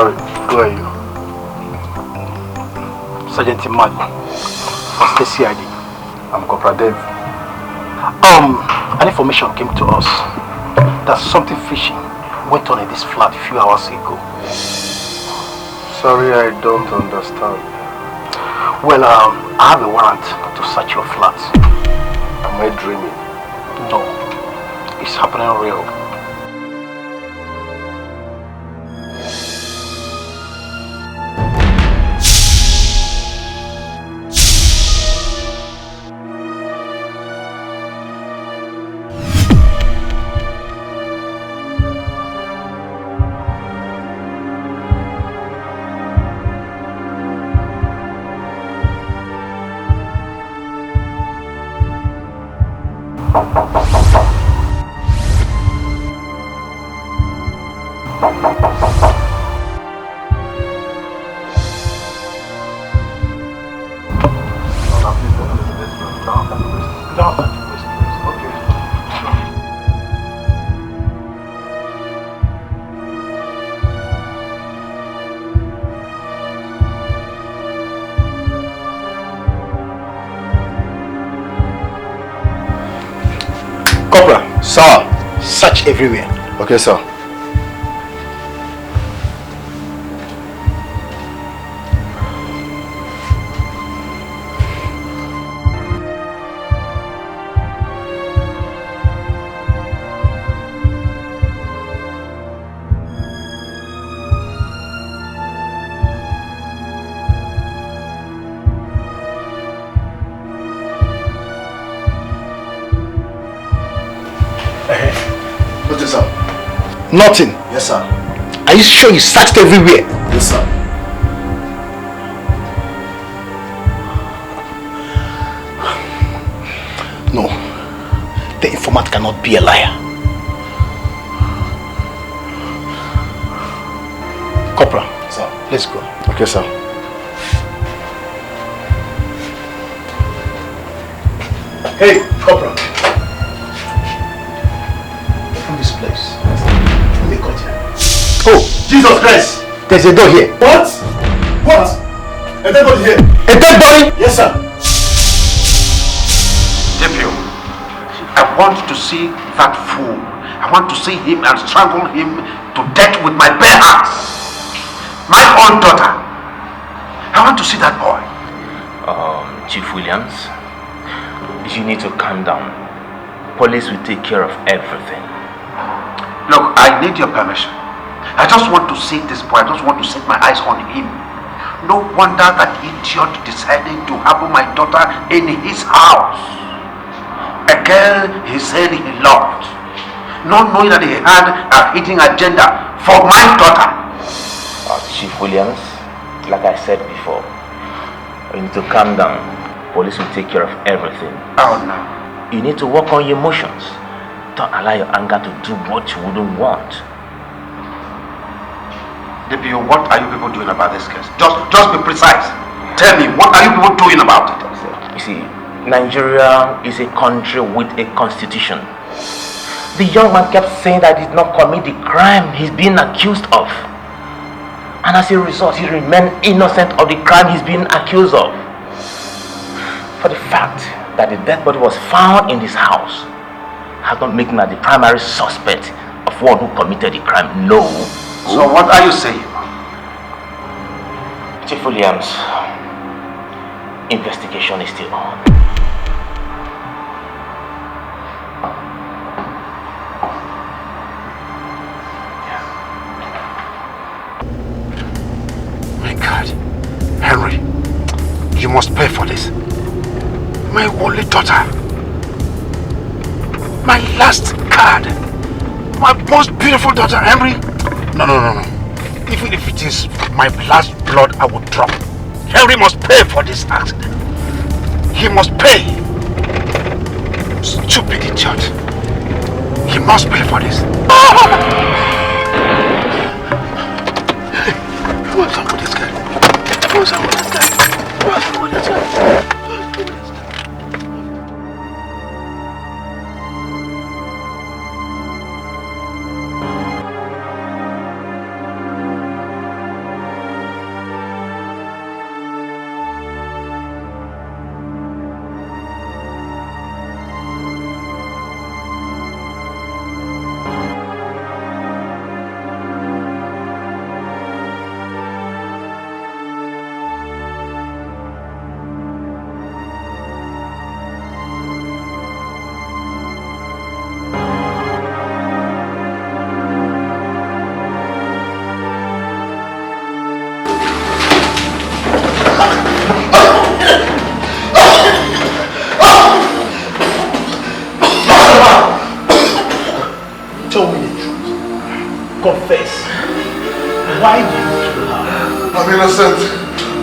Sorry, who are you? Sergeant Imani, for the CID. I'm Corporal Dave. An information came to us that something fishy went on in this flat a few hours ago. Sorry, I don't understand. Well, I have a warrant to search your flat. Am I dreaming? No, it's happening real. Sir! Search everywhere. Okay, sir. Nothing. Yes, sir. Are you sure you searched everywhere? Yes, sir. No. The informant cannot be a liar. Corporal. Sir. Let's go. Okay, sir. Hey, Corporal. Open this place. Oh, Jesus Christ! There's a door here. What? What? A dead body here? A dead body? Yes, sir. Deputy, I want to see that fool. I want to see him and strangle him to death with my bare hands. My own daughter. I want to see that boy. Chief Williams, you need to calm down. Police will take care of everything. Look, I need your permission. I just want to see this boy. I just want to set my eyes on him. No wonder that idiot decided to have my daughter in his house. A girl he said he loved. Not knowing that he had a hidden agenda for my daughter. Chief Williams, like I said before, you need to calm down. Police will take care of everything. Oh no. You need to work on your emotions. Don't allow your anger to do what you wouldn't want. Deputy, what are you people doing about this case? Just be precise. Tell me, what are you people doing about it? You see, Nigeria is a country with a constitution. The young man kept saying that he did not commit the crime he's being accused of. And as a result, he remained innocent of the crime he's being accused of. For the fact that the dead body was found in his house has not made him the primary suspect of one who committed the crime. No. So what are you saying? Chief Williams, investigation is still on. My God. Henry, you must pay for this. My only daughter. My last card. My most beautiful daughter, Henry. No. Even if it is my last blood, I would drop. Henry must pay for this accident. He must pay. Stupid idiot. He must pay for this. What's wrong with this guy? What's wrong with this guy? What's wrong with this guy? I'm innocent.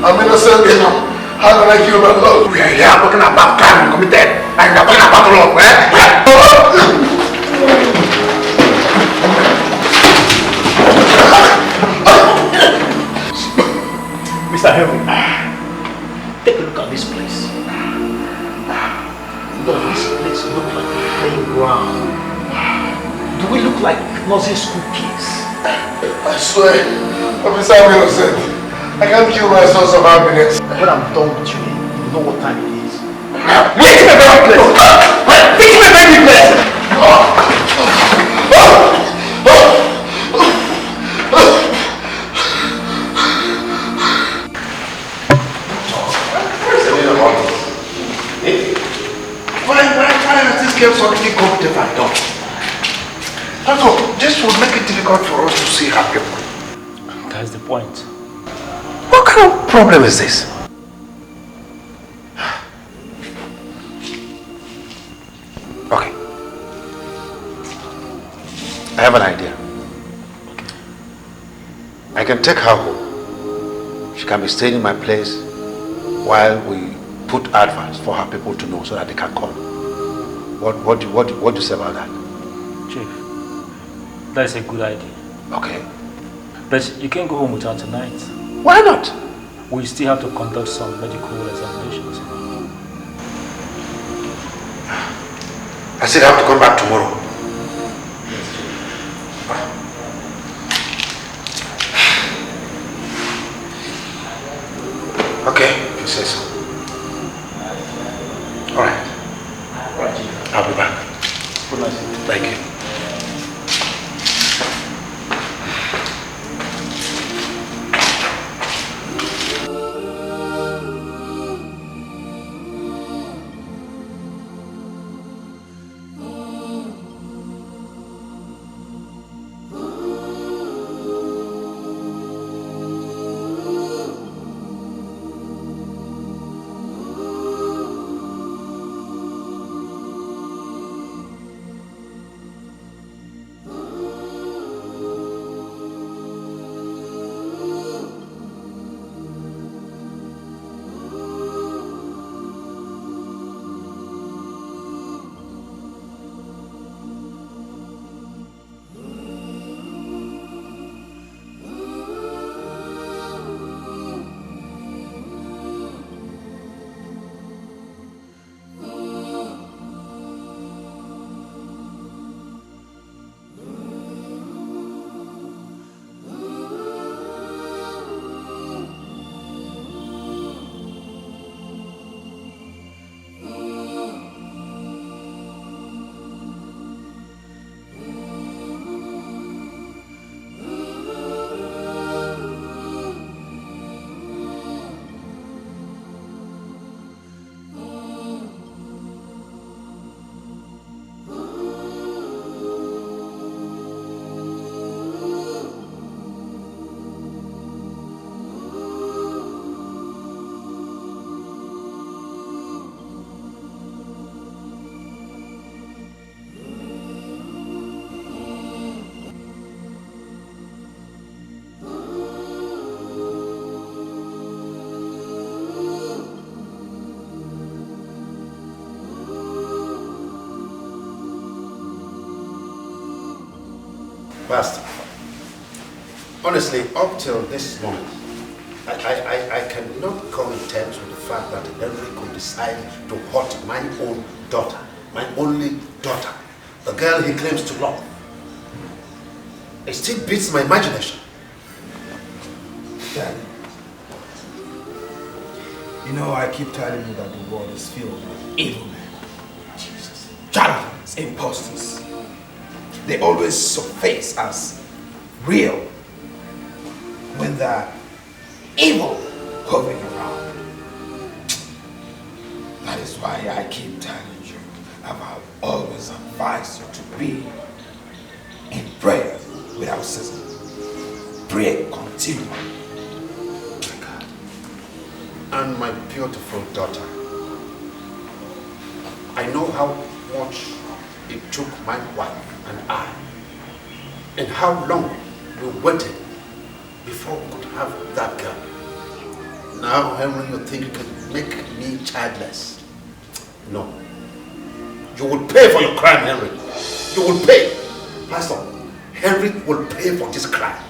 I'm innocent, you know. How did I kill my love? We are here talking about crime committed. And we are talking about love, eh? Mr. Henry, take a look at this place. Does this place look like a playground? Do we look like nursery school kids? I swear, Officer, I'm innocent. I can't kill my source of happiness. When I'm done with you, you know what time it is. Wait a very place! Wait a very place! Why has this game suddenly gone different, though? This will make it difficult for us to see our people. That's the point. What kind of problem is this? Okay. I have an idea. I can take her home. She can be staying in my place while we put adverts for her people to know so that they can come. What do you say about that? Chief, that's a good idea. Okay. But you can't go home with her tonight. Why not? We still have to conduct some medical examinations. I still have to come back tomorrow. Okay, if you say so. All right. I'll be back. Good night. Thank you. Pastor, honestly, up till this moment, I cannot come in terms with the fact that Henry could decide to hurt my own daughter, my only daughter, the girl he claims to love. It still beats my imagination. Daddy, you know, I keep telling you that the world is filled with evil men. Jesus. Charlatans, imposters. They always surface as real when they're evil hovering around. That is why I keep telling you, I've always advised you to be in prayer without ceasing. Pray continually. My God. And my beautiful daughter, I know how much it took my wife and I, and how long we waited before we could have that girl. Now, Henry, you think you can make me childless? No. You will pay for your crime, Henry. You will pay. Pastor, Henry will pay for this crime.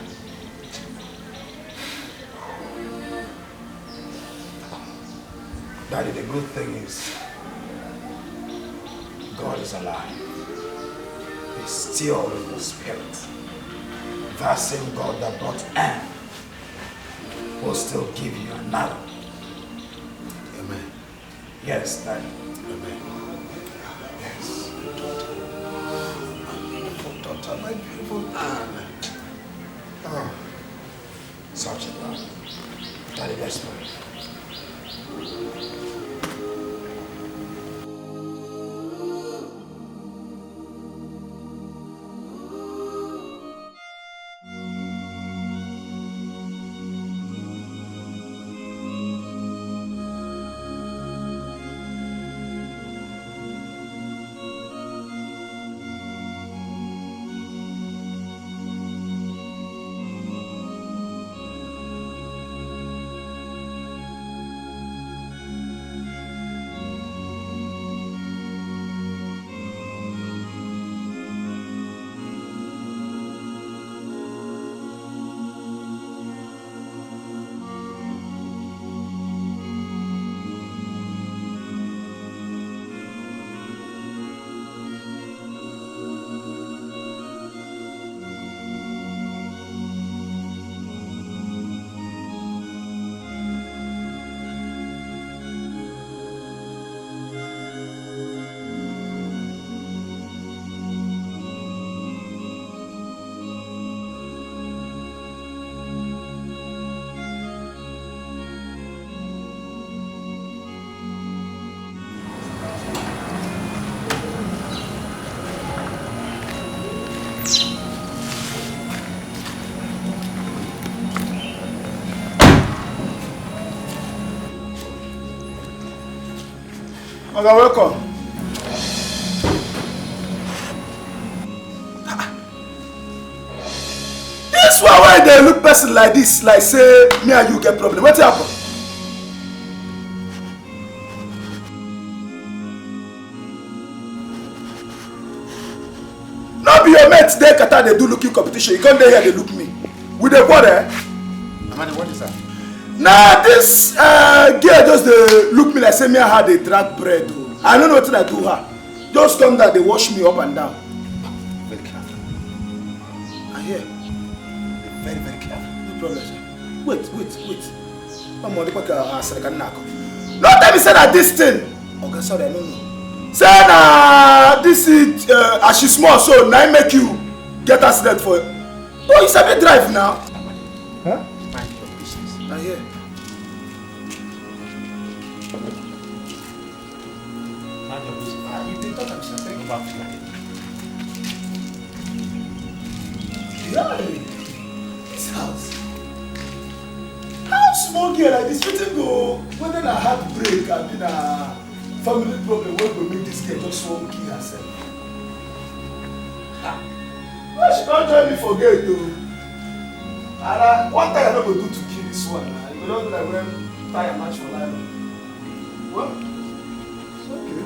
Daddy, the good thing is, God is alive. He's still in the spirit. That same God that brought Anne will still give you another. Amen. Yes, Daddy. Amen. Yes. My beautiful daughter, my beautiful Anne. Oh, such a love. Daddy, let's pray. Okay, welcome. This one why they look person like this, like say me and you get problem. What happen? Not be your mates they Qatar they do looking competition. You come there here they look me. With the water. Amadi, what is that? Nah, this girl just look me like say me and her they drag bread. Oh. I don't know what I do her. Just come that they wash me up and down. Very careful. I hear. Very, very careful. No problem, sir. Wait. I'm on the back no tell me say that this thing. Okay, sorry, I don't know. Say nah, this is as she small so now make you get accident for it. Oh, you sabi drive now. Huh? Mind your business. I hear. Mind your business. You did talk about something. Go back to Yeah, this house. How small girl like this fitting go whether na heartbreak and been a family problem wey go make this girl just wan kill herself. Why she don join me for gate o? And one time I no go do to kill this one na. You go don do like when tire match for nylon. Well, it's okay.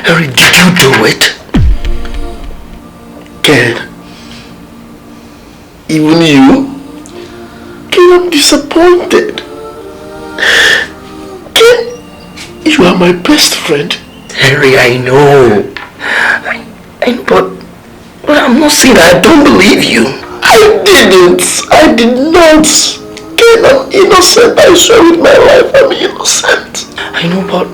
Harry, did you do it? Ken, even you? Ken, I'm disappointed. Ken, you are my best friend. Harry, I know. I know, but I'm not saying I don't believe you. I did not. Ken, I'm innocent. I swear with my life, I'm innocent. I know, but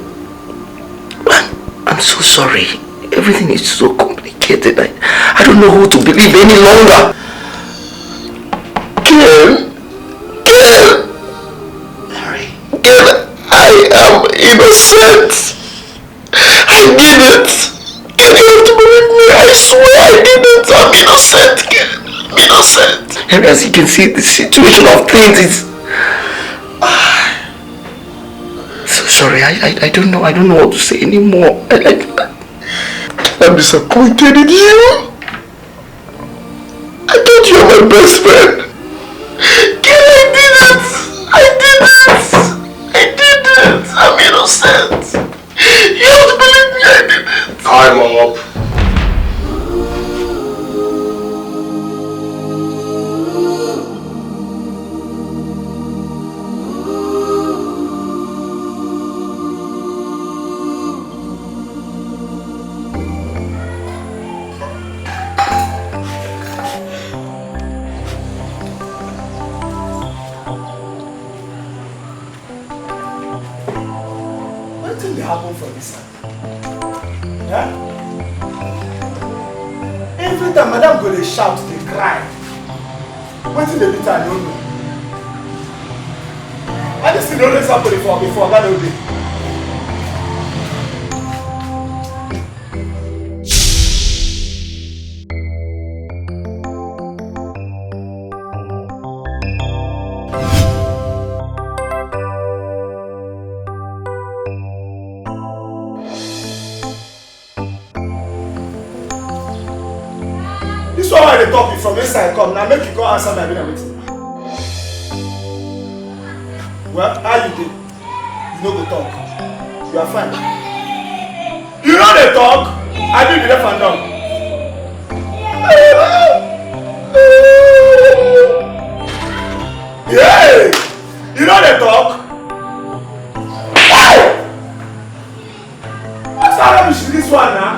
I'm so sorry. Everything is so complicated. I don't know who to believe any longer. Ken! innocent. I did it. Ken, you have to believe me. I swear I didn't. I'm innocent, Ken. I'm innocent. And as you can see, the situation of things is... So sorry, I don't know. I don't know what to say anymore. I'm disappointed in you. I thought you were my best friend. Ken, I did it. I did it. I did it. I'm innocent. You have to believe me. I did it. I'm up. Happen for this side. Yeah? Every time madam go dey shout, dey cry. Wetin dey beat her, I don't know. And this thing always happen before that no dey. The topic from inside come now, make you go answer my meeting. Well, how you did? You no go talk. You are fine. You know they talk. I do the left and down. Yeah, you know they talk. What's that rubbish in this one now?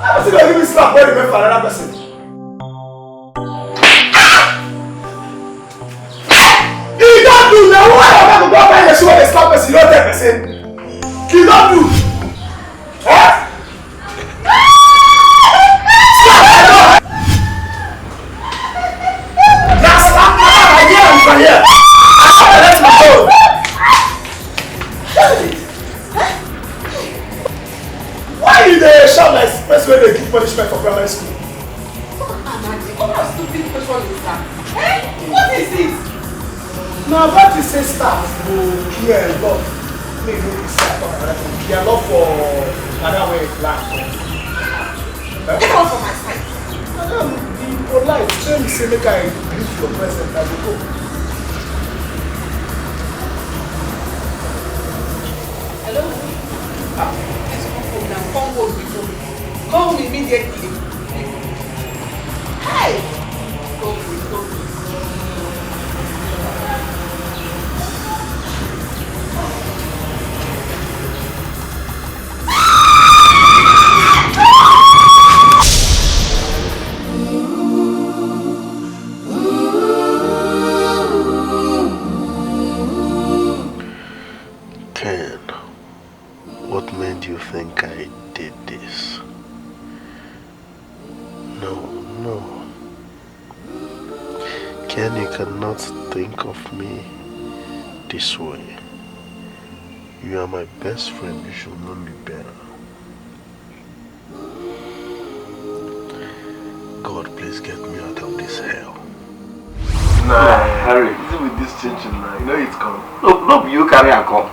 I'm going to give me slap when you make for another person. You don't do now. Why am I going to go up and show the slap person? You don't take person. You don't do. Huh? Now slap me right here and from here. I saw the let me go. Why you dey shout like person wey dey give punishment for primary school? What kind of stupid question is that? What is this? Na about to say staff go clear a lot. Make no be say talk about that. Clear a lot for another way plan. Get out from my side. Madam, be polite. Tell me say make I greet your present as you go. Hello? Come home before me. Come home immediately. Hey! Go please. Ken, what made you think I did this? No. Ken, you cannot think of me this way. You are my best friend. You should know me better. God, please get me out of this hell. Nah, Harry, even with this chinchin now, you know it's come. No, you carry and come.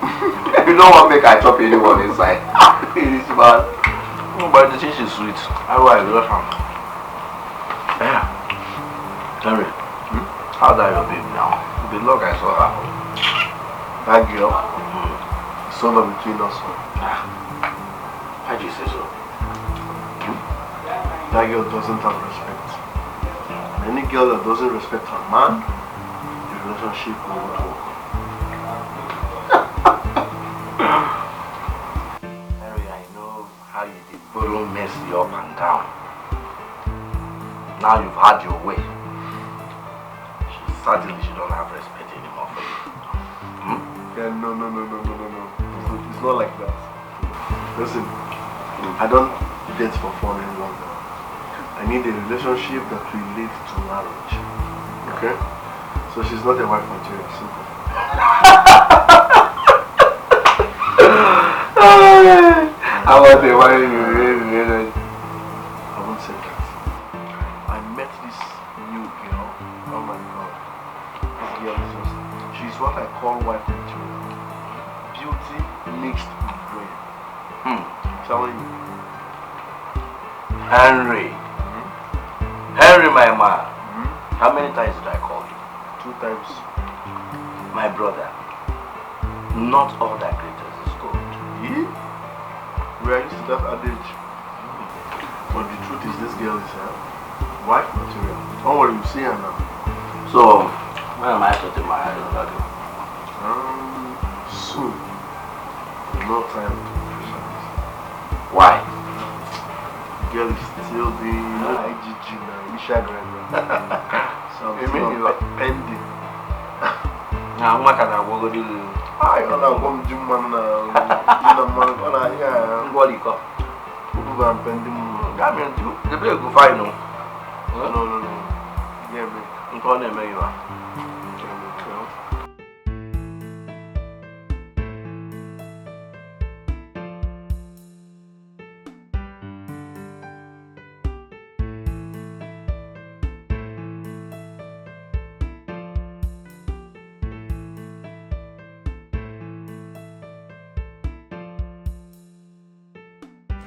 You don't want to make I chop anyone inside. It is bad. But the chinchin is sweet. How do I love him? Yeah. Harry, how's that your baby now? The look I saw her. That girl, son of between us. Why do you say so? That girl doesn't have respect. And any girl that doesn't respect her man, the relationship will not work. Harry, I know how you did borrow mercy up and down. Now you've had your way. Certainly she don't have respect anymore for you. Yeah, no. It's not like that. Listen, I don't date for fun any longer. I need a relationship that will lead to marriage. Okay? So she's not a wife material, simple. won't say that. I met this new girl. Oh my god. This girl is just, she's what I call wife material. Beauty mixed with brain. I'm telling you. Henry. Henry, my man. How many times did I call you? 2 times. My brother. Not all that glitters is gold. Yeah? We are used to that adage. But the truth is, this girl is wife material. Don't worry, you see her now. So, when am I setting my eyes on that girl? Soon. No time to pressure. Why? The girl is still the IGG now, initial graduate. So I'm still pending. Now, what can I go do? I don't know, I'm doing man. What do you call? I'm pending. I mean, the bill go fine, no? No. Yeah, me. I'm calling him, you are.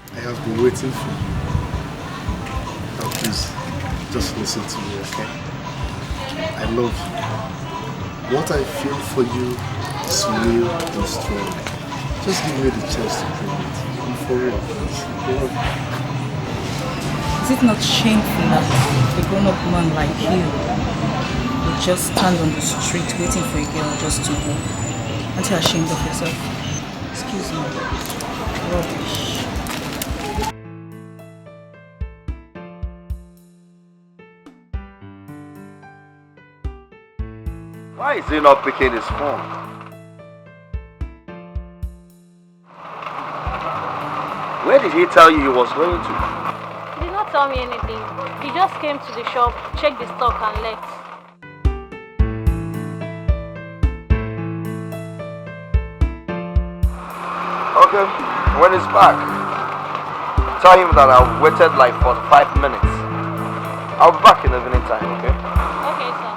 I have been waiting for you. Now please, just listen to me, okay? I love you. What I feel for you is real and strong. Just give me the chance to prove it. I'm for real, please. Is it not shameful that a grown-up man like you would just stand on the street waiting for a girl just to walk? Aren't you ashamed of yourself? Excuse me. Rubbish. Why is he not picking his phone? Where did he tell you he was going to? He did not tell me anything. He just came to the shop, checked the stock and left. Okay, when he's back, tell him that I've waited like 45 minutes. I'll be back in the evening time, okay? Okay, sir.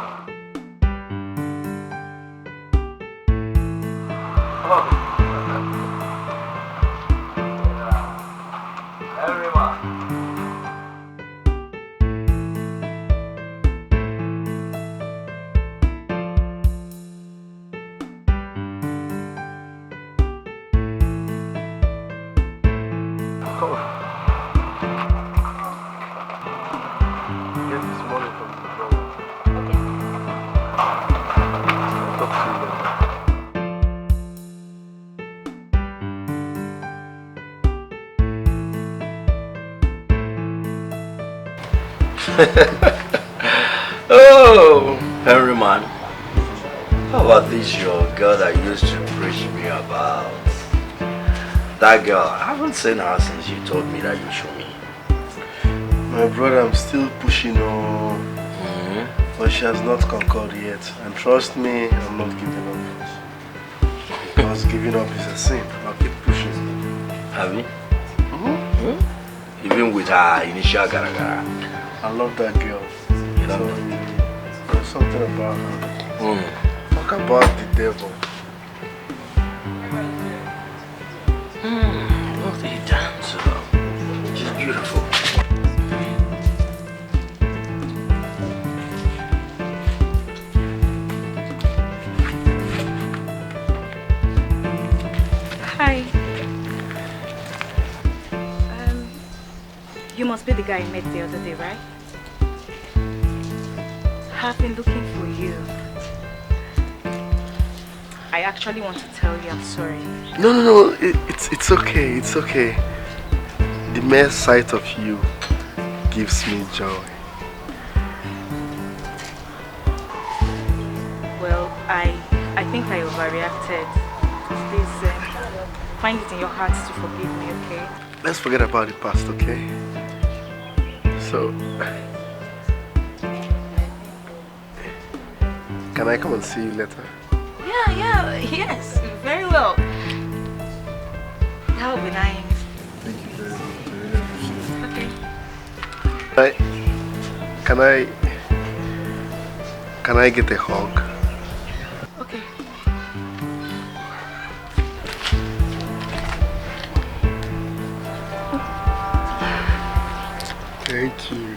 Oh, Henry man. How about this your girl that used to preach me about? That girl, I haven't seen her since you told me that you show me. My brother, I'm still pushing on. But she has not conquered yet. And trust me, I'm not giving up. Because giving up is a sin. I'll keep pushing. Have you? Even with her initial gara-gara. I love that girl. You know? There's something about her. Talk about the devil. What a dancer. She's beautiful. Hi. You must be the guy I met the other day, right? I've been looking for you. I actually want to tell you I'm sorry. No. It's okay. It's okay. The mere sight of you gives me joy. Well, I think I overreacted. Please find it in your heart to forgive me, okay? Let's forget about the past, okay? So, can I come and see you later? Yes, very well. That would be nice. Thank you. I, can I, can I get a hug? Okay. Thank you.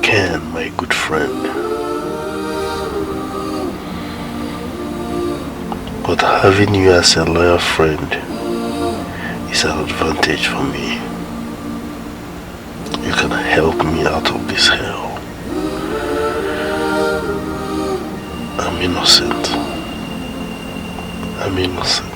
Ken, my good friend. But having you as a loyal friend is an advantage for me. You can help me out of this hell. I'm innocent. I'm innocent.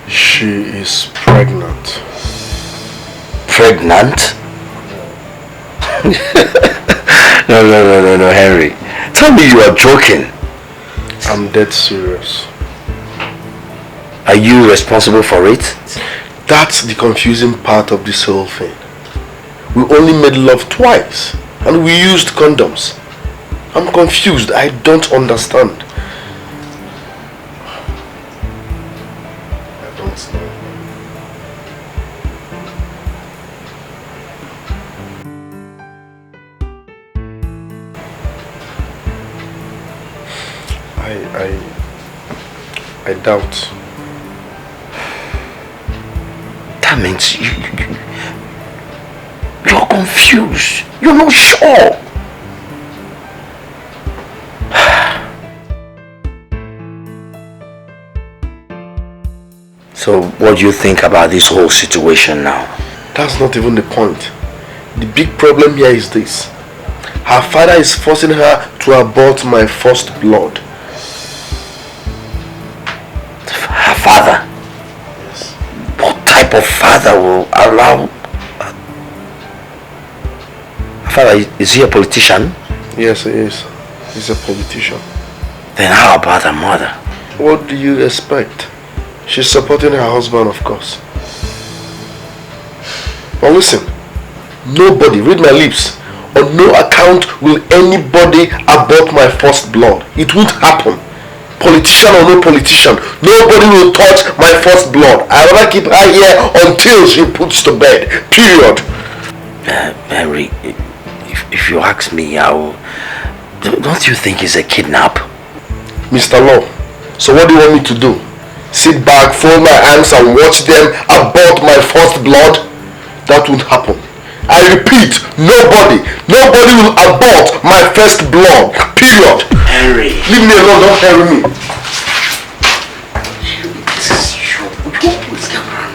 She is pregnant. Pregnant? No, Henry. Tell me you are joking. I'm dead serious. Are you responsible for it? That's the confusing part of this whole thing. We only made love twice and we used condoms. I'm confused. I don't understand. I don't know. I doubt. That means you're confused. You're not sure. So what do you think about this whole situation now? That's not even the point. The big problem here is this. Her father is forcing her to abort my first blood. Her father? Yes. What type of father will allow... Her father, is he a politician? Yes, he is. He's a politician. Then how about her mother? What do you expect? She's supporting her husband, of course. But listen, nobody, read my lips, on no account will anybody abort my first blood. It won't happen. Politician or no politician, nobody will touch my first blood. I'd rather keep her here until she puts to bed. Period. Henry, if you ask me, don't you think it's a kidnap? Mr. Law, so what do you want me to do? Sit back, fold my hands and watch them abort my first blood? That won't happen. I repeat, nobody will abort my first blood. Period. Henry. Leave me alone, don't hurry me. This is you. What's going on?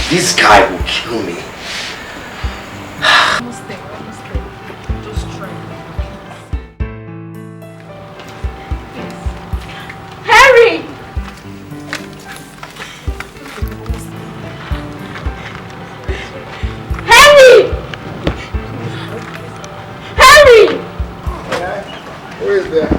This guy will kill me. Almost there. Just try. Harry! Harry! Harry! Who is there?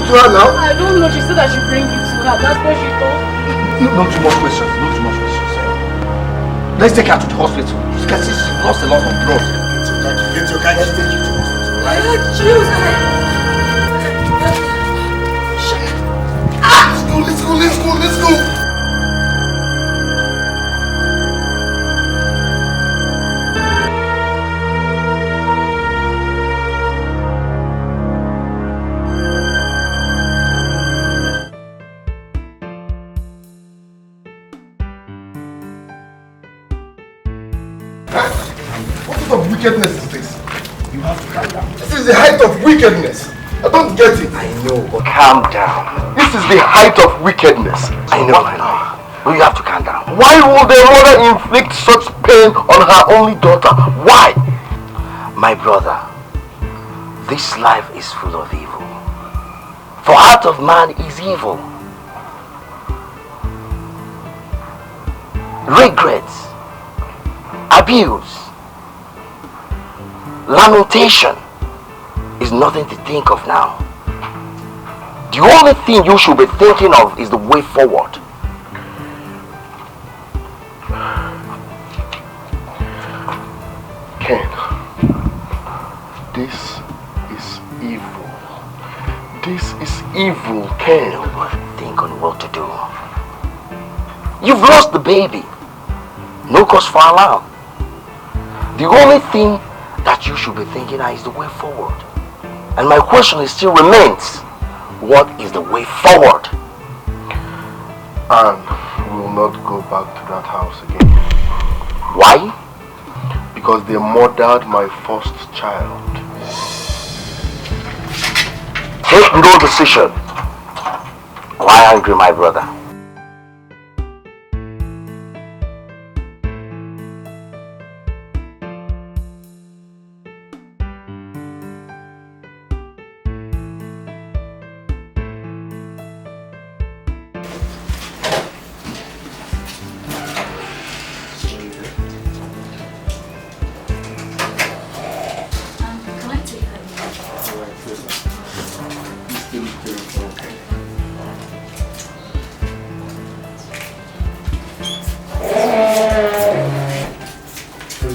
to her now? I don't know. She said I should bring you to her. That's what she told me. No too much questions. No too much questions. Let's take her to the hospital. You can see she lost a lot of blood. Get your car. Let's take you to the hospital, right? Let's go. What sort of wickedness is this? You have to calm down. This is the height of wickedness. I don't get it. I know, but calm down. This is the height of wickedness. I know. You have to calm down. Why would the mother inflict such pain on her only daughter? Why? My brother, this life is full of evil. For heart of man is evil. Regrets, abuse, lamentation is nothing to think of now. The only thing you should be thinking of is the way forward. Ken, this is evil. This is evil, Ken. Think on what to do. You've lost the baby. No cause for alarm. The only thing that you should be thinking of is the way forward. And my question still remains. What is the way forward? And we will not go back to that house again. Why? Because they murdered my first child. Take no decision. Why angry, my brother?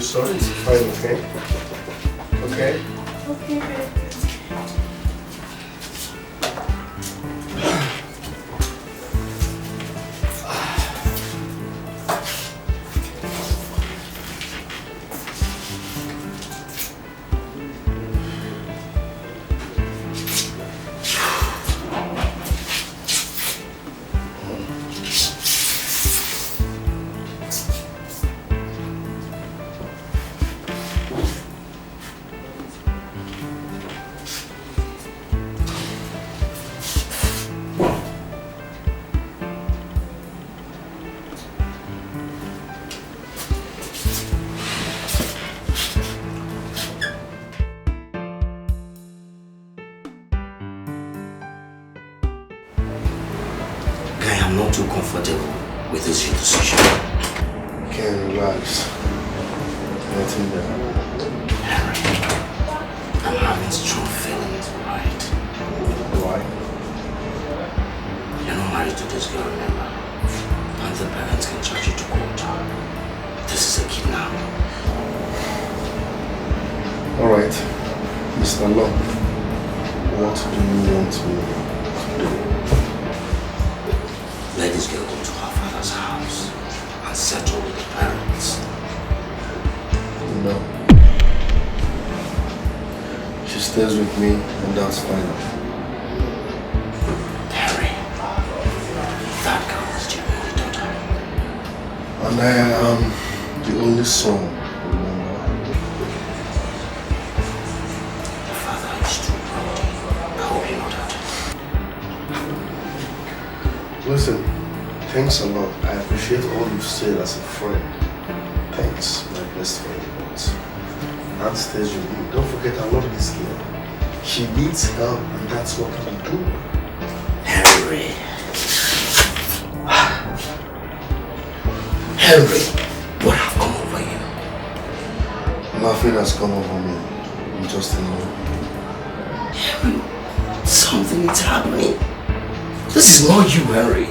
Sorry, it's fine, okay? Okay? Okay, baby. I'm not too comfortable with this your decision. Okay, relax. Nothing there. Harry, I'm having strong feelings, right? Why? You're not married to this girl, remember? And the parents can charge you to court. This is a kidnapping. Alright, Mr. Love, what do you want me to do? Let this girl go to her father's house and settle with the parents. No. She stays with me and that's fine. Harry, that girl is your only daughter. And I am the only son, remember? The father is too proud. I hope you know that. Listen, thanks a lot. I appreciate all you've said as a friend. Thanks, my best friend. But Aunt stays with me. Don't forget I love this girl. She needs help and that's what we do. Henry. Henry, what have come over you? Nothing has come over me. I'm just in love. Henry, Something is happening. This is not you, Henry.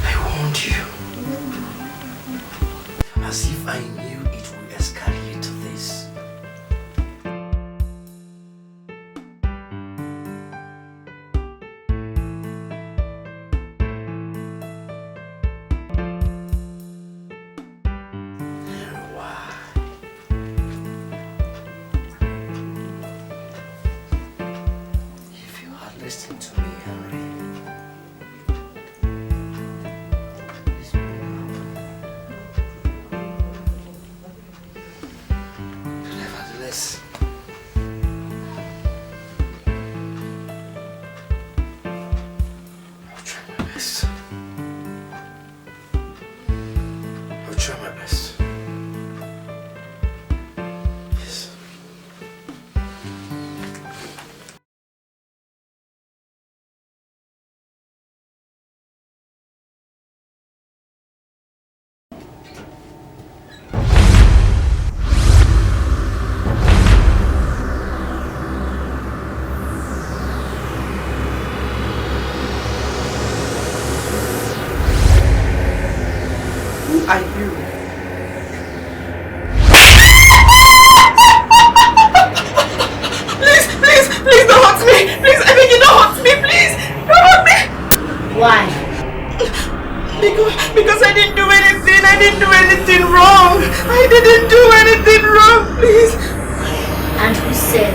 I warned you. As if I knew it would escalate to this. Listen to me, Henry. This won't happen. Nevertheless, I'll try my best. I'll try my best. Yes. Are you? Please don't hurt me. Please, I beg you, don't hurt me, please. Don't hurt me. Why? Because I didn't do anything. I didn't do anything wrong. I didn't do anything wrong, please. And who said?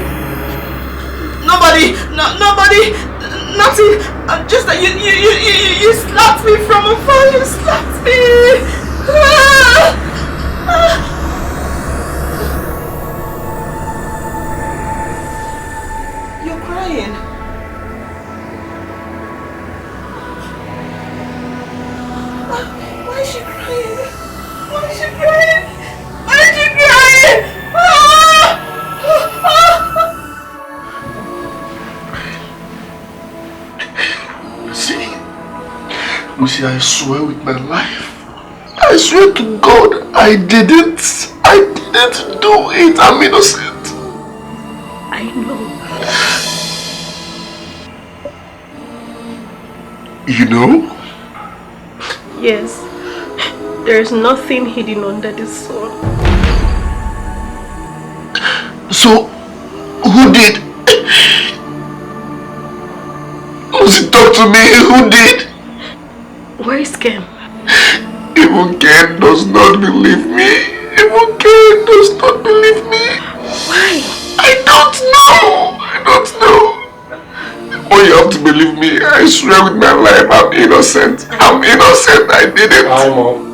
Nobody. Nobody. Nothing. Just that you slapped me from afar. You slapped me. You're crying. Why is she crying? Why is she crying? Why is she crying? Lucy, I swear with my life. I swear to God, I didn't do it. I'm innocent. I know. You know? Yes. There's nothing hidden under the sun. So, who did? Lucy, talk to me. Who did? Where is Ken? Even Ken does not believe me. Even Ken does not believe me. Why? I don't know. But you have to believe me. I swear with my life, I'm innocent. I'm innocent. I did it. Hi, Mom.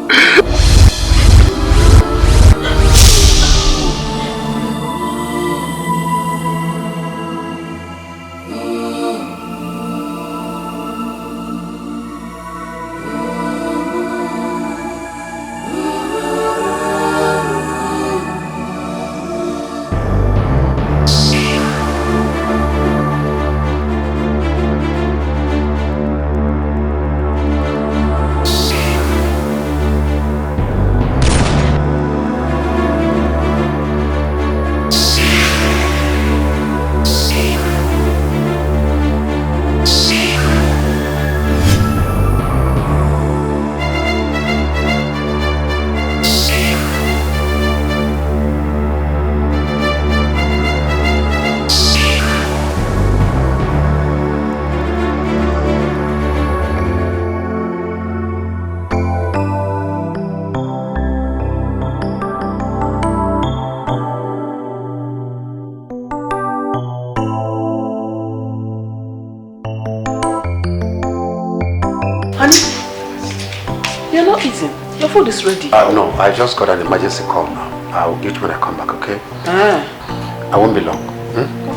Food is ready. No, I just got an emergency call now. I'll eat when I come back, okay? I won't be long.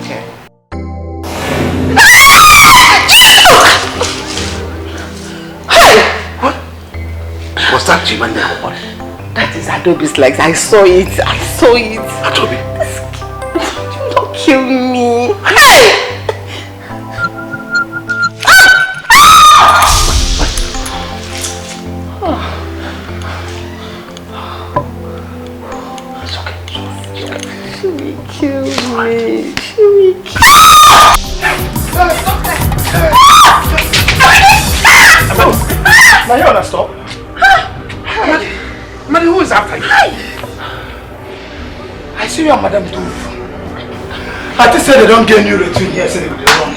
Okay. What? Was that Jim and what? That is Adobe's legs. I saw it. Adobe? Don't kill me. Are you on a stop? Madam, who is after you? I see you and Madam do. I just said they don't get new routine here, so they will run.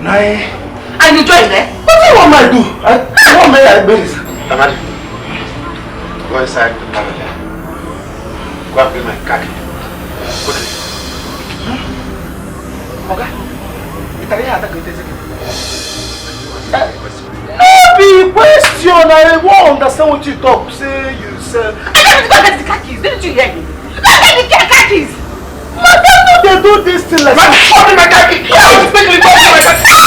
And you join there? What do you want me to do? I want me to do this. Amadi, go inside the lavender. Go and bring my khaki. Quickly. Okay? No be question. I won't understand what you talk. Say you said. I got to get the khakis. Didn't you hear me? Get the khakis. Madam, they do this thing like that. What my khaki? Yo, quickly go my khaki.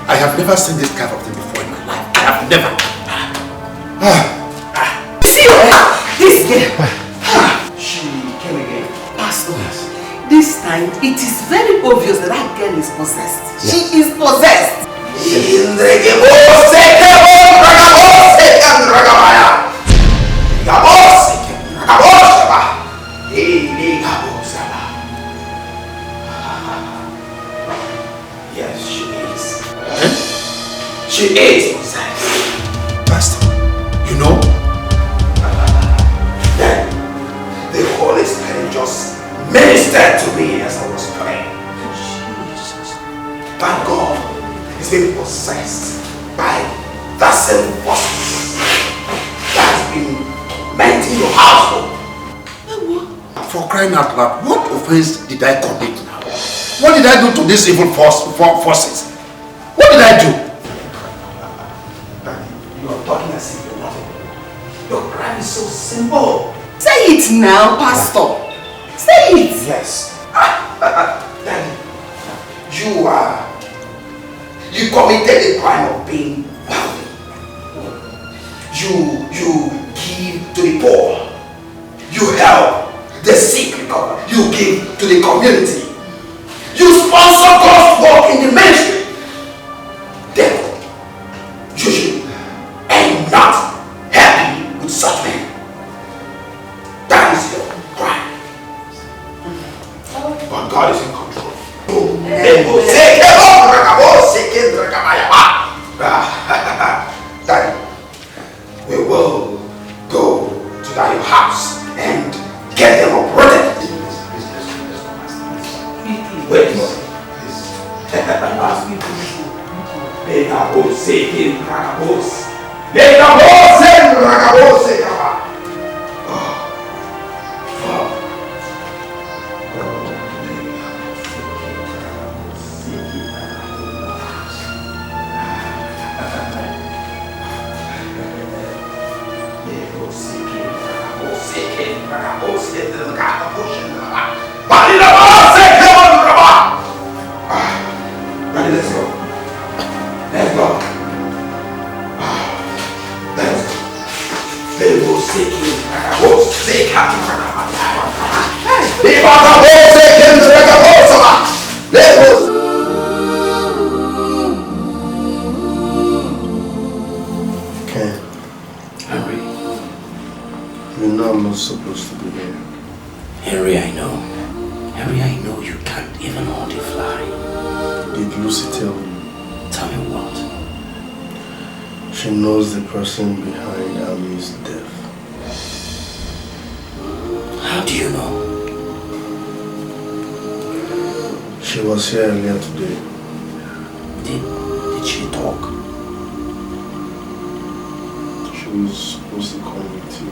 I have never seen this kind of thing before in my life. I have never. See this girl. She came again. Pastor, this time it is very obvious that that girl is possessed. Yes. She is possessed. Yes, she is. She is possessed. Pastor, you know? Then the Holy Spirit just ministered to me as I was praying. Jesus. Thank God is being possessed by that same force that's been meant in your household. For crying out loud, what offense did I commit now? What did I do to these evil forces? What did I do? You are talking as if you're nothing. Your crime is so simple. Say it now, Pastor. Say it. Yes. Daddy, you committed the crime of being wealthy. You give to the poor. You help the sick recover. You give to the community. You sponsor God's work in the ministry. Therefore, you should and not happy with such men. That is your crime. But God is in control. Daddy, we will go to that house and get them uprooted. Wait, let's go. Let's go. They will seek you. Ken. Henry. You know I'm not supposed to be here. Henry, I know. Henry, I know you can't even hold a fly. Did Lucy tell you? Tell me what? She knows the person behind Ami's death. How do you know? She was here earlier today. Did she talk? She was supposed to come with you.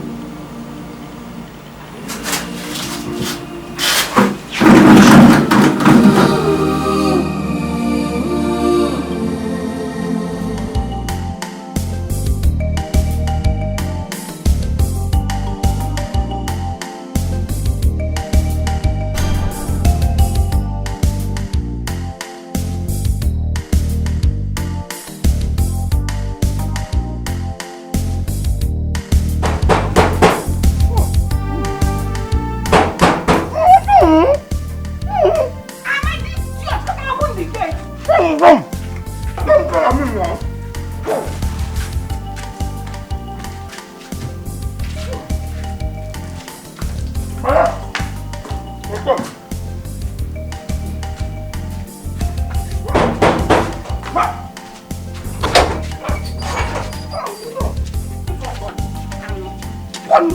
One.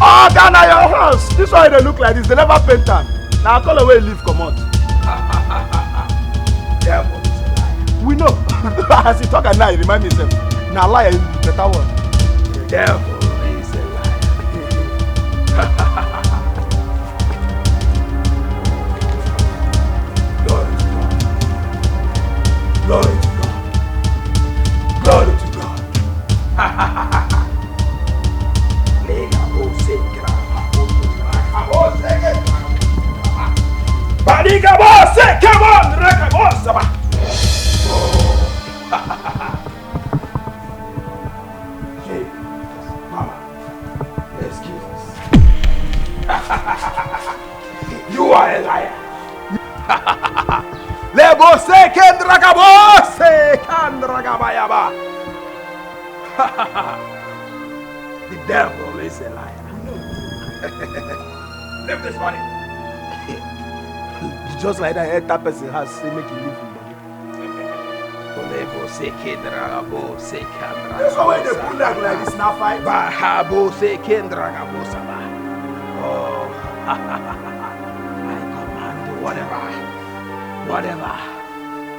Oh, Ghana, your house. This why they look like this. They never paint them. Now call away leave come out. Devil is a liar. We know. As he talk at night, remind me himself. Now liar is the better one. The devil is a liar. Glory to God. Glory to God. Glory to God. Badiga boss, come on, Raka boss. Mama, excuse us. You are a liar. Lebo se kendraga boss, kendraga bayaba. The devil is a liar. Leave this body. Just like that, that person has say make you live in body. That's why they pull like this now fight. Oh, I command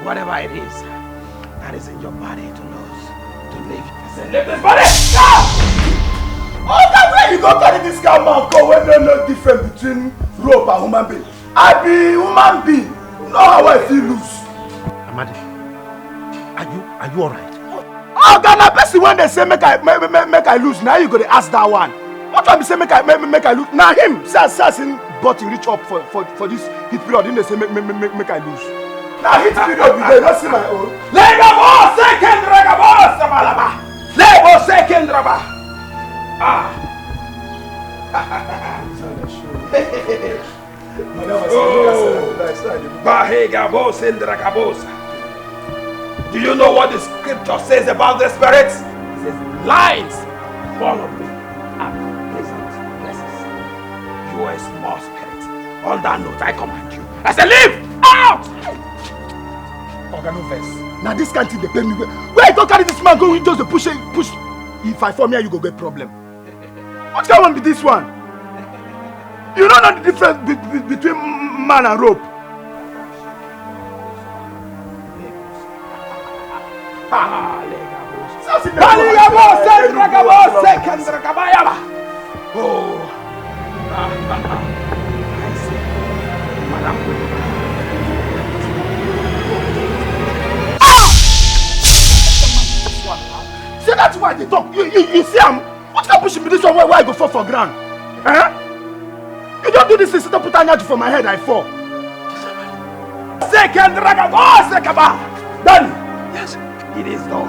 whatever it is that is in your body to lose, to live. Say, leave this body! Oh, that way you go carry this guy man go when there's no difference between rope and human being. I be human being. You know how I feel loose. Amadi, are you alright? Oh, Ghana person when they say make I lose, now you go to ask that one. What time you say make I lose? Now him say assassin body reach up for this hit period. Then they say make I lose. Now hit period we dey not see my own. Lega boss second raga boss malaba. Lego second raba. Ah. Do you know what the scripture says about the spirits? It says, lines follow me at pleasant places. You are a small spirit. On that note, I command you. I say, leave out! Organo verse. Now this can't they pay me. Where I don't carry this man go, just push. If I fall here, you go get problem. What can one be this one? You don't know the difference between man and rope. See, that's why they talk. You see him? What can push me this one where I go fall for ground? Eh? You don't do this thing, sit up put energy for my head, I fall. Second ragabo, sekaba. Done. Yes, it is done.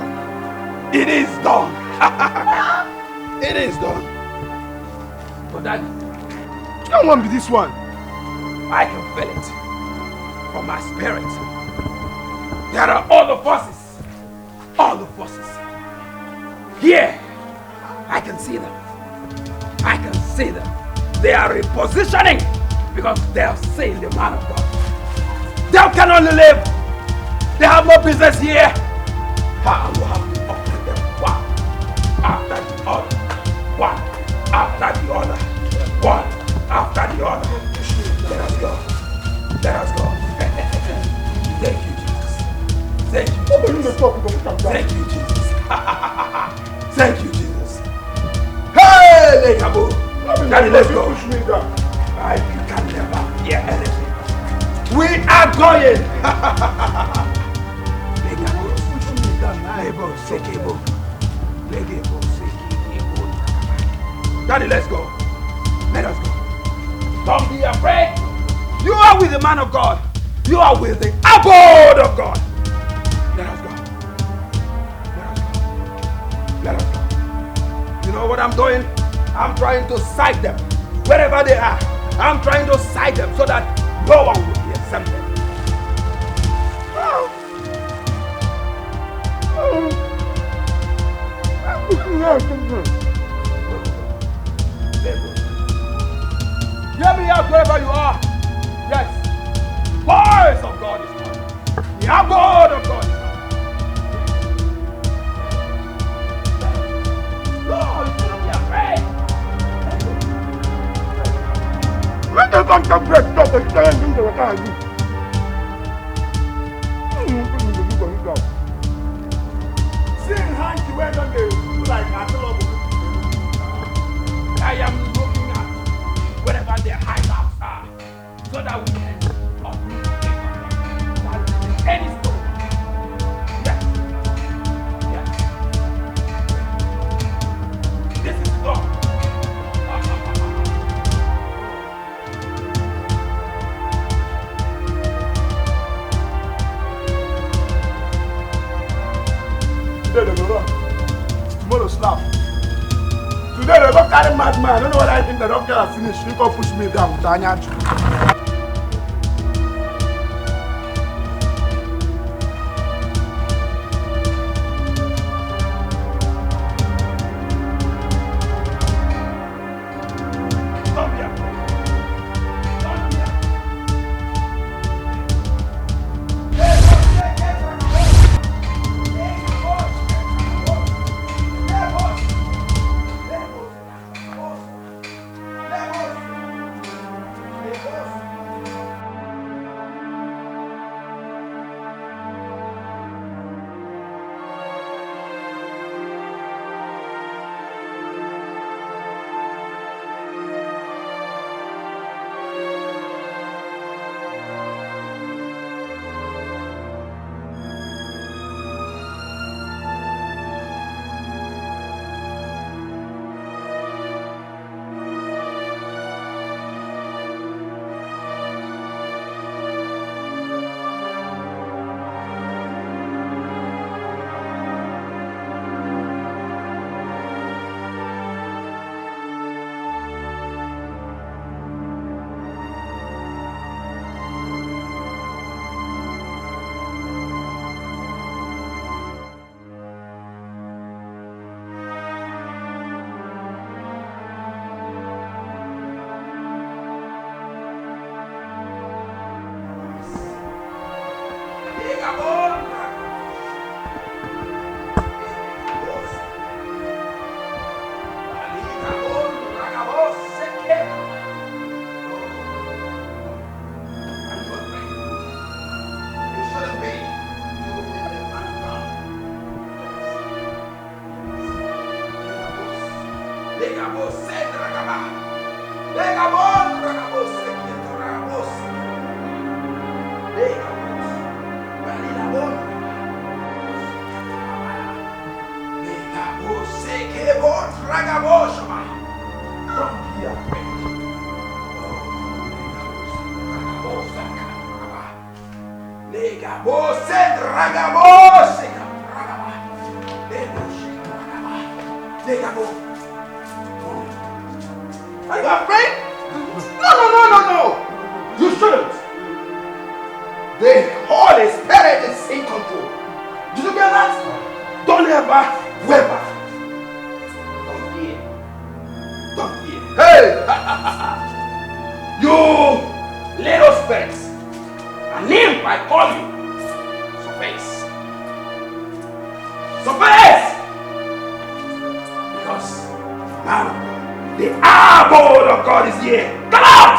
It is done. It is done. But that don't want to be this one. I can feel it from my spirit. There are all the forces. All the forces. Here, I can see them. I can see them. They are repositioning because they have seen the man of God. They can only live. They have no business here. How you have to operate them one after the other. One after the other. One after the other. Let us go. Let us go. Thank you, Jesus. Thank you, Jesus. Thank you, Jesus. Thank you, Jesus. Hey, Lekabo. Daddy, let's go. You can never hear anything. We are going. Daddy, let's go. Let us go. Don't be afraid. You are with the man of God. You are with the abode of God. Let us go. Let us go. You know what I'm doing? I'm trying to sight them wherever they are. I'm trying to sight them so that no one will be exempted. Oh. Seeing hanky where don't they like I am looking at wherever their hideouts are, so that we can uproot any stone. Yes. Yes. This is done. Today they go run. Tomorrow slap. Today they go carry madman. I don't know what I think the doctor has finished. He go push me down with Anya. Are you afraid? No. You shouldn't. The Holy Spirit is in control. Did you get that? Don't ever waver. Don't fear. Hey! You little spirits. A name I call you. Surface. Because now the abode of God is here. Come out!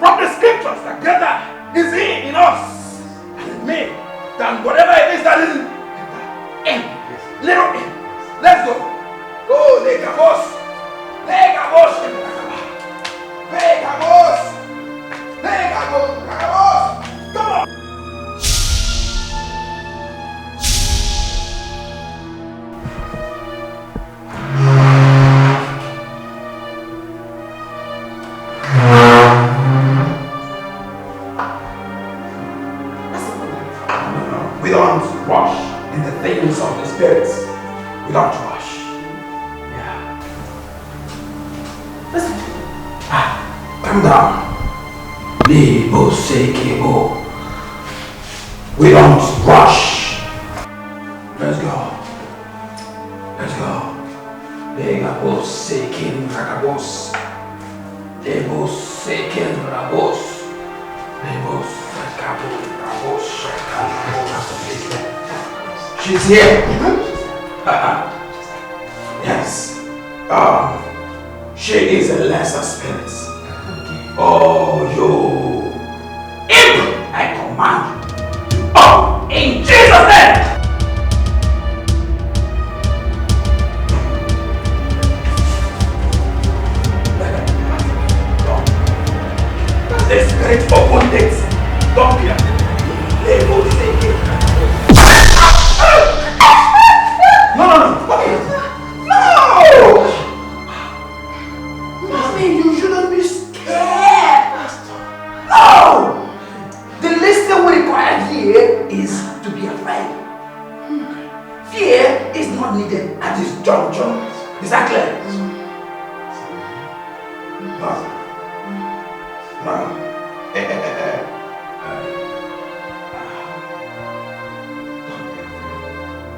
From the scriptures that greater is he in us and in me Whatever it is that is in. Little in. Let's go. Go, Legamos. Legamos. Legamos. Legamos. Legamos. Come on. We don't rush in the things of the spirits. We don't rush. Yeah. Listen. Calm down. Libo Sekebo. We don't rush. Let's go. Let's go. Legabos Sekin Rakabos. Lebo Sekin Rabos. Lebo Sekabo Rabos. She's here. Yes. She is a lesser spirit. Oh, you imp! I command you. Oh, in Jesus' name! The spirit opened it. Don't be afraid. They will take it. No! Mommy, you shouldn't be scared. No! The least thing we require here is to be afraid. Fear is not needed at this juncture. Is that clear? No.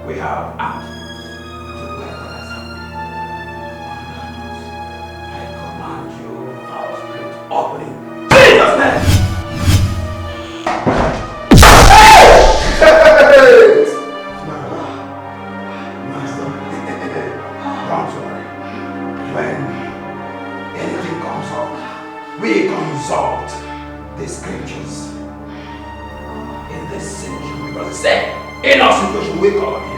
We have asked to whatever has happened. I command you, our spirit, opening Jesus' name. Master, don't worry. When anything comes up, we consult the scriptures in this situation because it said in our situation we call on him.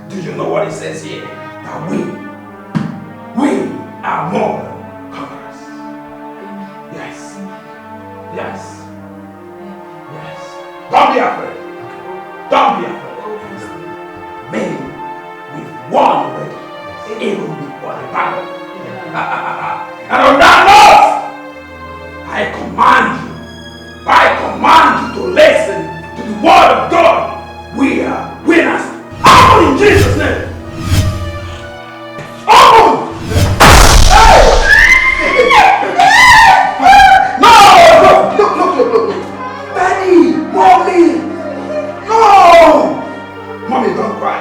Do you know what it says here? That we are more than conquerors. Yes. Yes. Yes. Don't be afraid. Don't be afraid. Many we've won already, even before the battle. And on that note, I command you to listen to the word of God. We are winners. Open in Jesus' name. Open! No! Look. Daddy, mommy. No! Mommy, don't cry.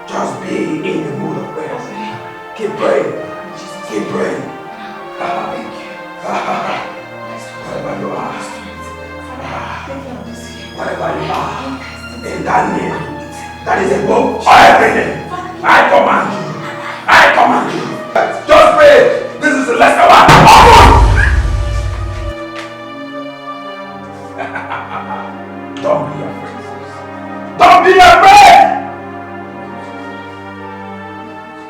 Just be in the mood of prayer. Keep praying. Keep praying. Wherever you are. Wherever you are. In that name. That is above everything. I command you. Just pray. This is the last one. Don't be afraid. Don't be afraid.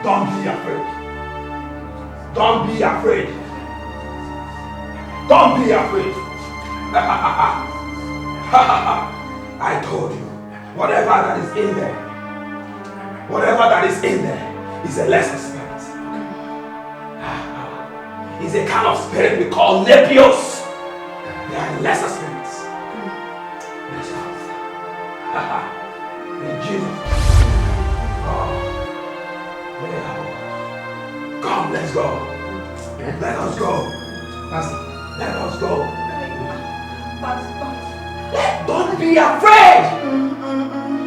Don't be afraid. Don't be afraid. Don't be afraid. I told you, whatever that is in there is a lesser spirit. It's a kind of spirit we call Nepios. They are lesser spirits. In Jesus. Come, let's go. Let us go. Let us go. Don't be afraid.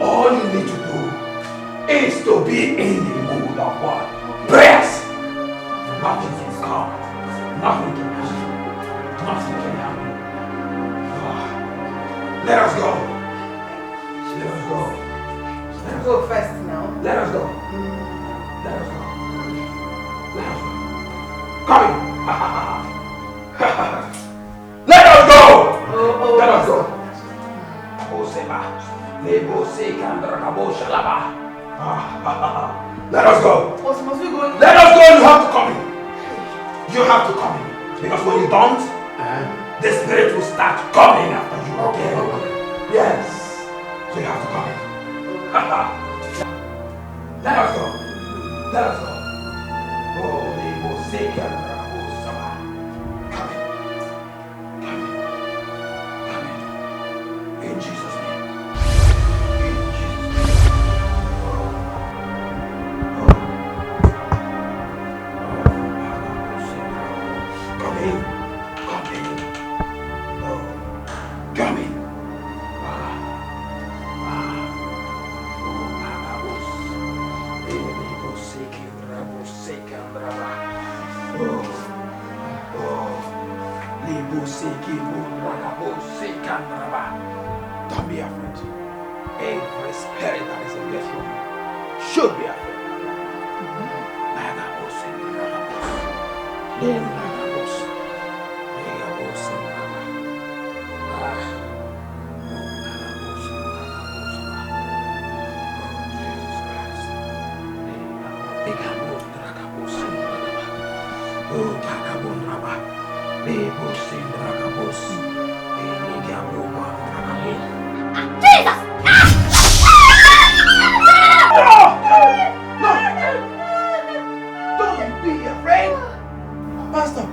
All you need to do is to be in the mood of what? Prayers. Nothing can come. Nothing can happen. Nothing can happen. Let us go. Let us go. Let us go first now. Let us go. Let us go. Let us go. Come in. Let us go. Let us go. Let us go. Must we go? Let us go. You have to come in. You have to come in. Because when you don't, the spirit will start coming after you. Okay? Yes. So you have to come in. Let us go. Let us go. Oh, they will say, come in. Come in. Come in. In Jesus' name. In Jesus' name. Come in. Come in. Oh. Come in. Don't be afraid. Every spirit that is in this room should be afraid.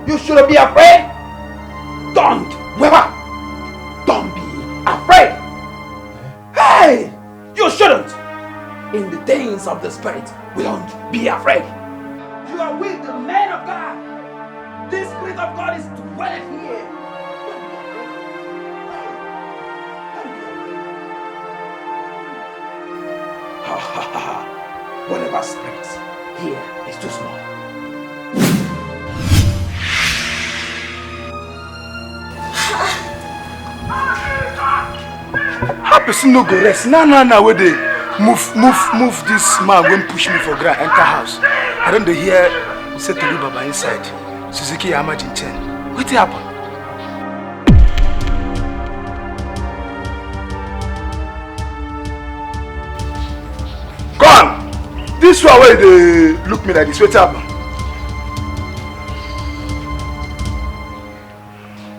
You shouldn't be afraid. Don't be afraid. Hey, you shouldn't. In the things of the spirit, we don't be afraid. You are with the man of God. The spirit of God is dwelling here. Whatever spirit here is too small. How person no go rest? Nah, where they move this man when push me for ground, enter house. I don't hear say to be Baba inside. Suzuki Amajin 10. What happened? Come! This one where they look me like this, what happened?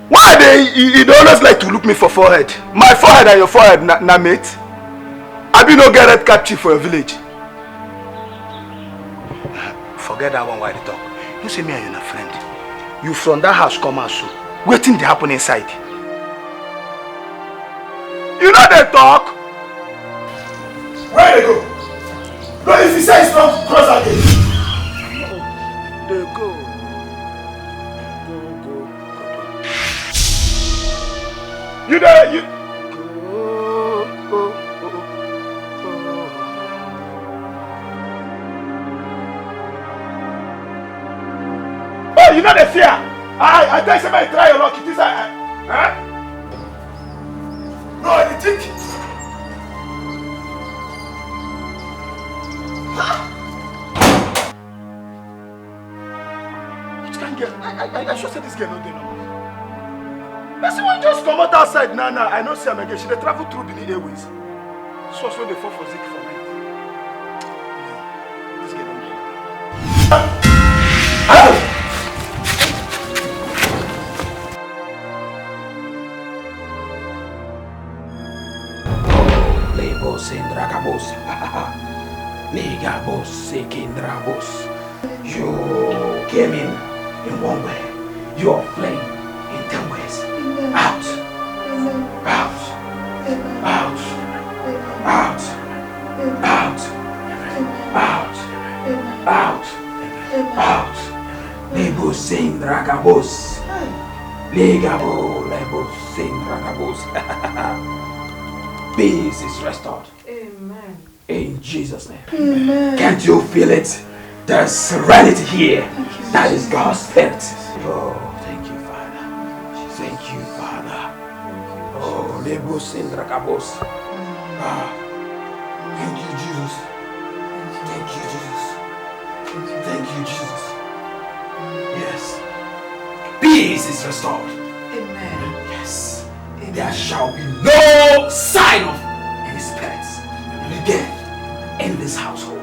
Why they always like to look me for forehead? My forehead and your forehead, na mate? I be no get red cap chief for your village. Forget that one while they talk. You say me and you're a friend. You from that house come out so. Waiting to happen inside. You know they talk? Where they go? No, if you say it's not cross again. They go. You there, you. Oh, you know the fear. I tell somebody try your luck. It is huh? No, the think. Which can get? I should say this girl no dey no. Person will just come out outside now. I know see am again. She dey travel through the airways. So when they fall for Zik for night. No, this girl don't Lebos indragabos. Ligabos sekindrabos. You came in one way. You are playing in 10 ways. Out. Out. Out. Out. Out. Out. Out. Out. Lebos indragabos. Ligabo lebos indragabos. Peace is restored. Amen. In Jesus' name. Amen. Can't you feel it? There's serenity here. Thank you That is God's spirit. Oh, thank you, Father. Thank you, Father. Oh, Lebos and Drakabos. Thank you, Jesus. Thank you, Jesus. Thank you, Jesus. Yes. Peace is restored. Amen. Yes. Amen. There shall be no sign of any spirits again in this household.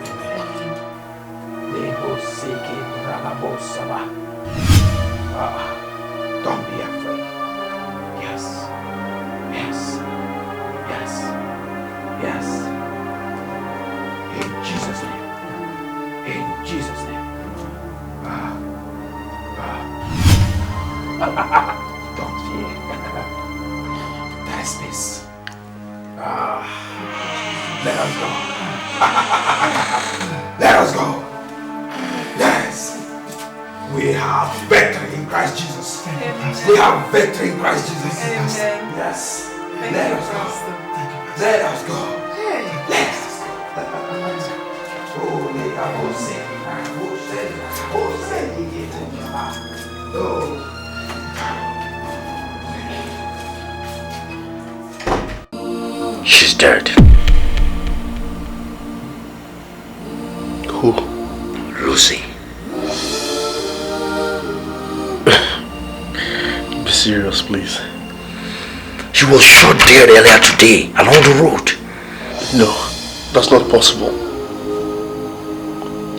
Don't be afraid. Yes. Yes. Yes. Yes. In Jesus' name. In Jesus' name. Don't fear. There is peace. Let us go. Let us go. Yes. We have victory in Christ Jesus. Amen. We have victory in Christ Jesus. Amen. Yes. Let us go. Let us go. Let us go. She's dead. Who? Lucy. Be serious, please. She was shot dead earlier today along the road. No, that's not possible.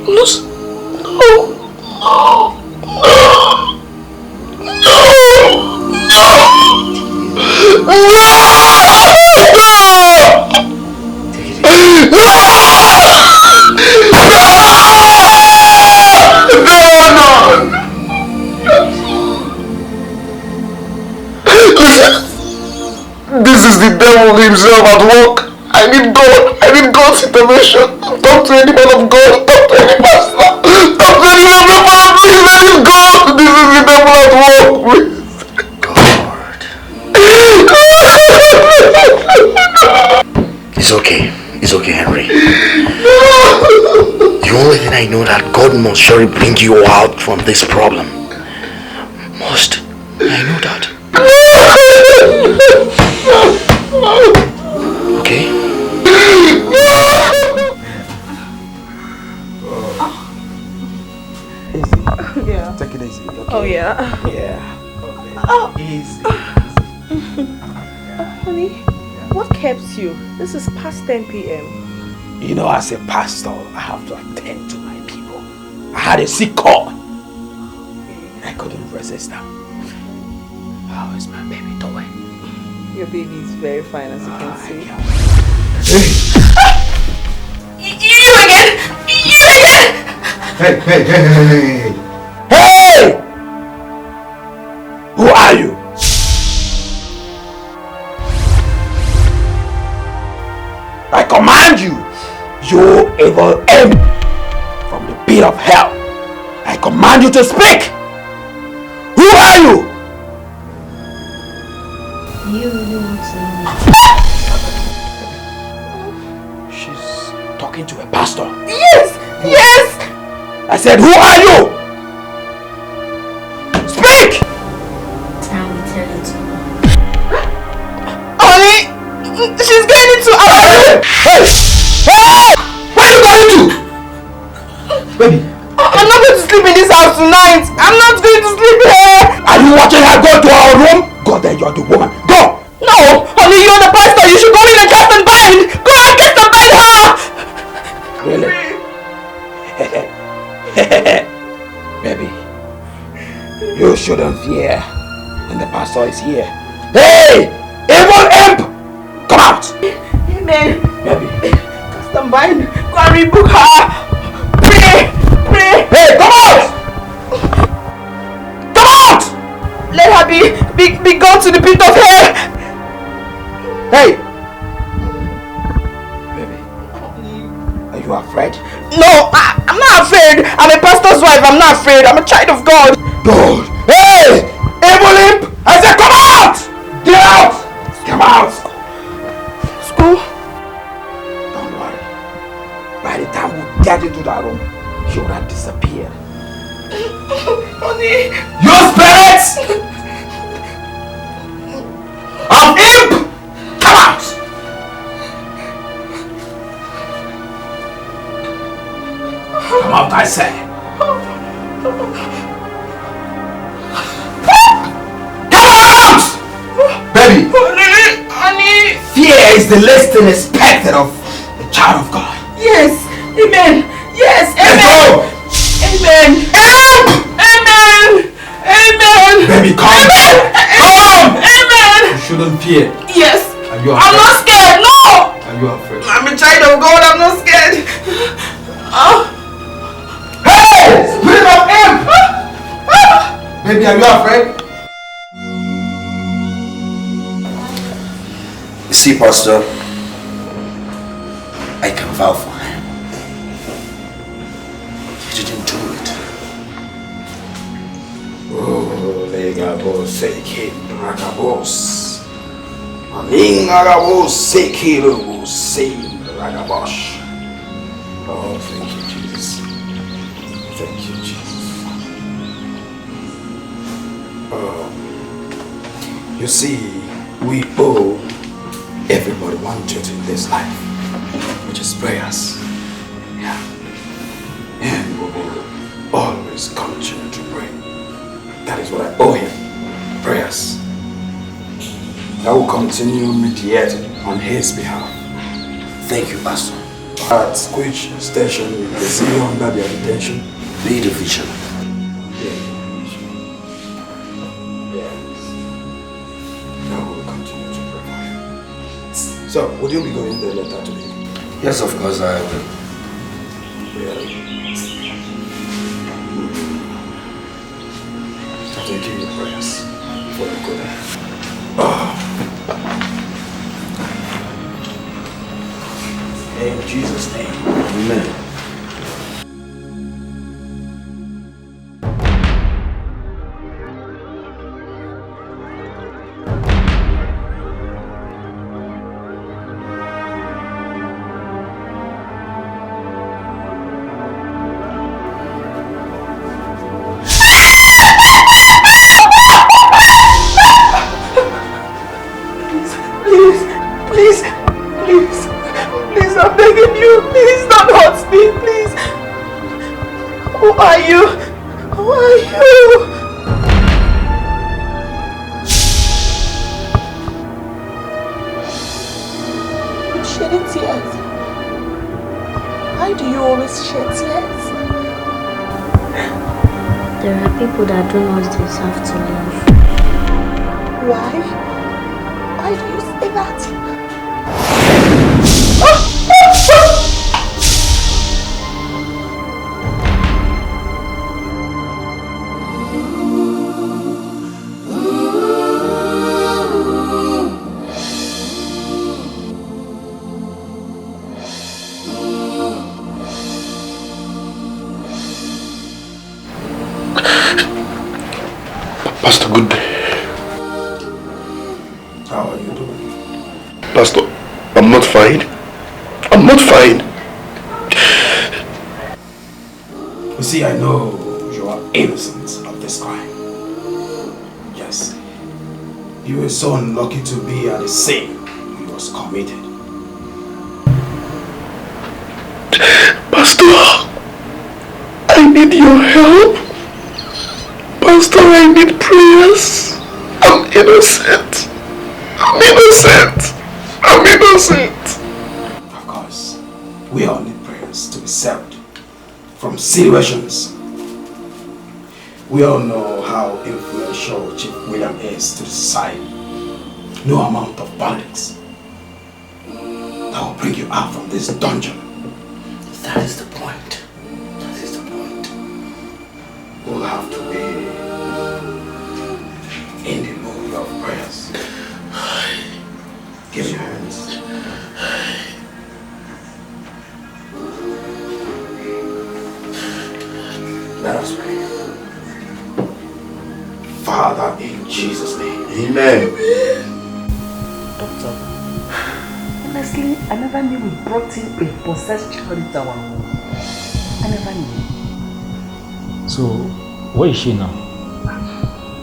Lucy. This is the devil himself at work. I need God. I need God's intervention. Talk to any man of God. Talk to any pastor. Talk to any man of God. Please, I need God. This is the devil at work. Please. God. It's okay. It's okay, Henry. The only thing I know that God must surely bring you out from this problem. Must. I know that. Okay? Easy. Yeah. Take it easy. Okay? Oh, yeah. Yeah. Oh. Easy. Honey, what keeps you? This is past 10 p.m. You know, as a pastor, I have to attend to my people. I had a sick call. I couldn't resist them. How is my baby doing? Your baby is very fine, as you can see. You again! You again! Hey! Hey! Who are you? I command you, you evil imp from the pit of hell. I command you to speak. Who are you? You really want to know? She's talking to a pastor. Yes! Yes! I said, who are you? Speak! I will tell you to. Honey, she's going into our... Hey! Hey! Where are you going to? Baby. I'm not going to sleep in this house tonight. I'm not going to sleep here. Are you watching her go to our room? Go there, you're the woman. Go! No! Honey, you're the pastor. You should go in and cast and bind. Go and cast and bind her! Really? Baby, you shouldn't fear when the pastor is here. Hey! Evil imp! Come out! Amen. Baby. Cast and bind. Go and rebuke her. Pray! Pray! Hey, come out! Come out! Let her be gone to the pit of hell. Hey! Baby, are you afraid? No, I'm not afraid. I'm a pastor's wife. I'm not afraid. I'm a child of God. Good. Hey! Evil imp! I said come out! Get out! Come out! School? Don't worry. By the time we get into that room, she would have disappeared. Honey! You spirits of imp! Come out! Come out, I say! Baby! Honey! Fear is the least thing expected of the child of God. Yes! Amen! Yes! Let's Amen! go! Amen! Amen! Amen! Baby, calm down! Calm! Amen! You shouldn't fear. Yes! Are you I'm afraid? not scared! No! Are you afraid? I'm a child of God, I'm not scared! Hey! Spirit of imp! Baby, are you afraid? You see, Pastor, I can vow for him. He didn't do it. Oh, legabos, seke, bragabos. Amingabos, seke, lobos, seke, bragabosh. Oh, thank you, Jesus. Thank you, Jesus. You see, we owe everybody one duty in this life, which is prayers. Yeah. And we will always continue to pray. That is what I owe him. Prayers. I will continue mediating on his behalf. Thank you, Pastor. At which station is he under their detention? Be division. So, would you be going the letter to me? Yes, of course I will. Really? So they give you prayers for the good. In Jesus' name. Amen. Who are you? Who are you? You're shedding tears. Why do you always shed tears? There are people that do not deserve to live. Why? Why do you say that? Pastor, good day. How are you doing? Pastor, I'm not fine. I'm not fine. You see, I know you are innocent of this crime. Yes. You were so unlucky to be at the scene when it was committed. Pastor, I need your help. Pastor, I need prayers. I'm innocent. I'm innocent. I'm innocent. Of course, we all need prayers to be saved from situations. We all know how influential Chief William is to the society. No amount of politics that will bring you out from this dungeon. That is the point. That is the point. We'll have to be in the mood of prayers. Give your hands. Let us pray. Father, in Jesus' name. Amen. Doctor, honestly, I never knew we brought in a possessed child into our home. I never knew. So, Where is she now?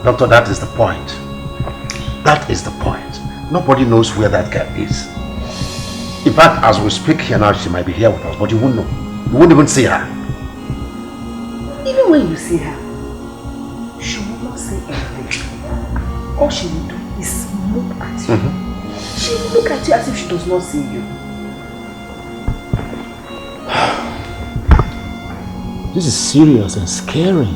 Doctor, that is the point. That is the point. Nobody knows where that girl is. In fact, as we speak here now, she might be here with us, but you won't know. You won't even see her. Even when you see her, she will not say anything. All she will do is look at you. She will look at you as if she does not see you. This is serious and scary.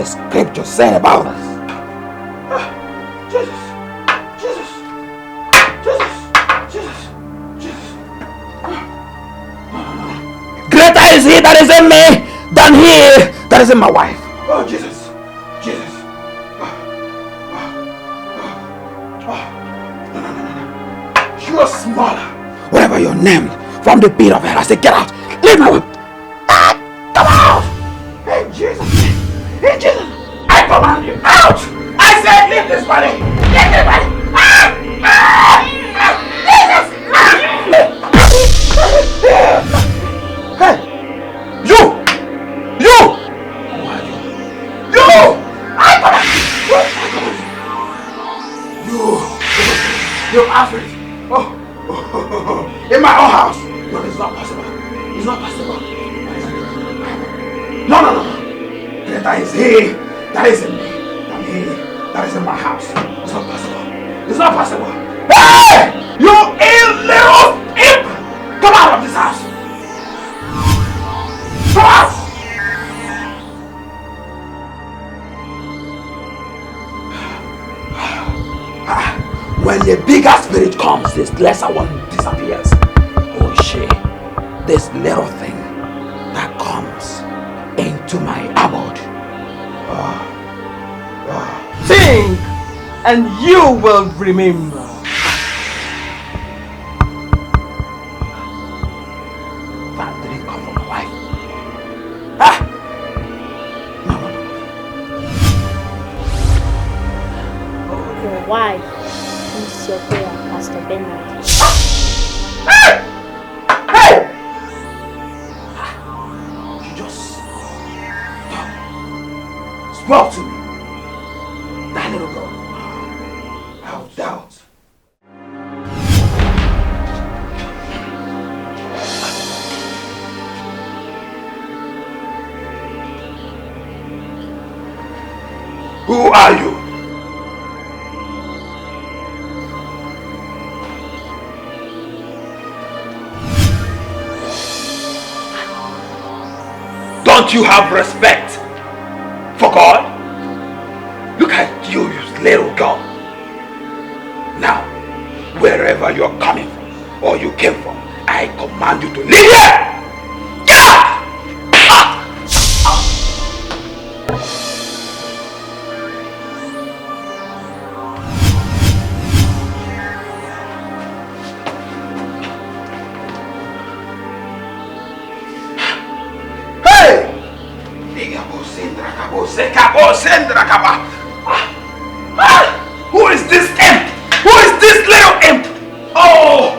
Scripture saying about us. Jesus. Greater is he that is in me than he that is in my wife. Oh, Jesus. You are smaller. Whatever your name, from the pit of hell, I say, get out. Leave my wife. Come out. Hey, Jesus. I command you out! I said leave this body! Leave this body! Jesus! Hey! You! Who are you? I command you! You asked it! Oh! In my own house! No, it's not possible. It's not possible. No. Greater is he that is in me than he that is in my house. It's not possible. It's not possible. Hey! You ill little imp! Come out of this house! Come out! When the bigger spirit comes, this lesser one disappears. Oh, this little thing that comes into my abode. Think, and you will remember. That didn't come from my wife. Your wife is your prayer, Pastor Bernard. You just spoke to me. That little girl. I'll doubt. Who are you? Don't you have respect for God? Look at you, you little girl. Now, wherever you're coming from or you came from, I command you to leave here! Get out! Who is this imp? Who is this little imp? Oh,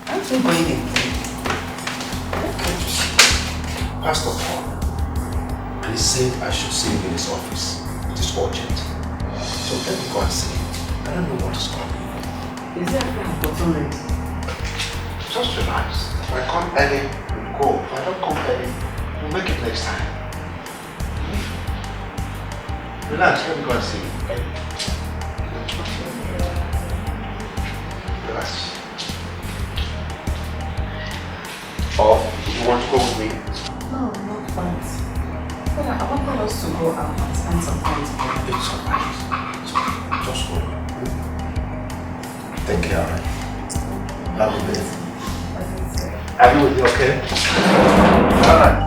Aren't you going in? Pastor Paul, and he said I should see him in his office. It is urgent. So let me go and see him. I don't know what is going on. Is there a opportunity? Just relax. If I come early, we'll go. If I don't come early, we'll make it next time. Relax, let me go and see him. Relax. Or you want to go with me? No, not quite. But I wanted us to go out and spend some time together. It's alright. Just go. Take care, alright? Have a good day. Are you with me, okay? Alright.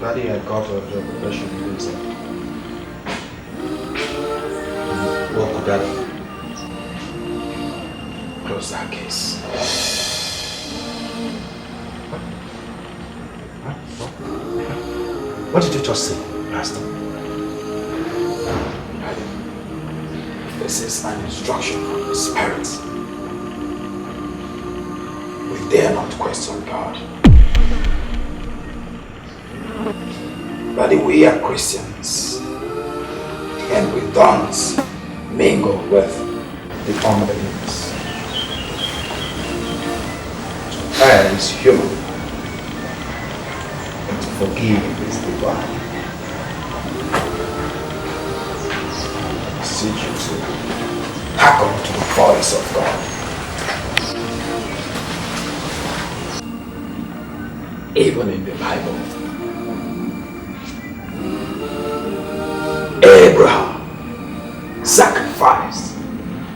Daddy had got a depression visa. What could that close that case? What did you just say, Pastor? This is an instruction from the Spirit. We dare not question God. But we are Christians, and we don't mingle with the unbelievers. And it's human. To forgive is divine. I beseech you to hearken to the voice of God. Even in the Bible, Abraham sacrificed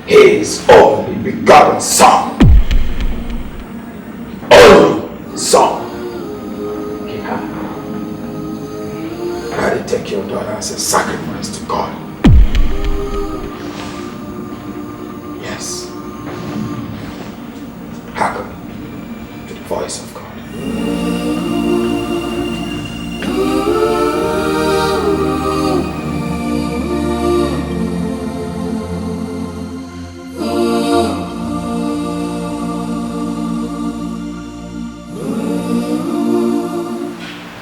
his only begotten son. Only son. He had. Rather take your daughter as a sacrifice to God. Yes. Hearken to the voice of God.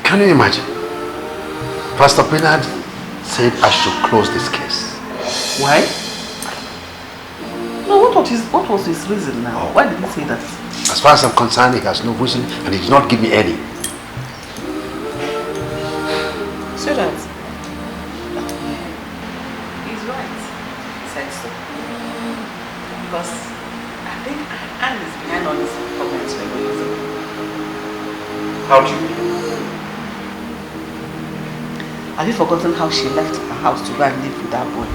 Can you imagine? Pastor Bernard said I should close this case. Why? No, what was his reason now? Why did he say that? As far as I'm concerned, he has no reason and he did not give me any. So that he's right. He said so. Because I think Anne is behind all these comments we're using. How do you mean? Have you forgotten how she left her house to go and live with that boy?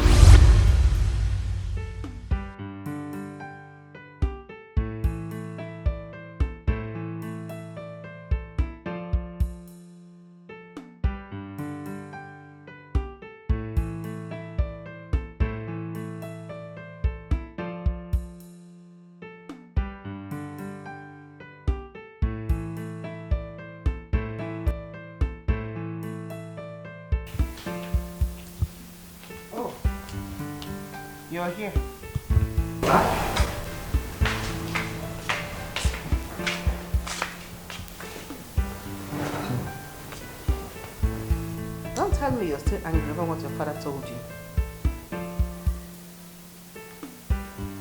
You're here. Don't tell me you're still angry over what your father told you.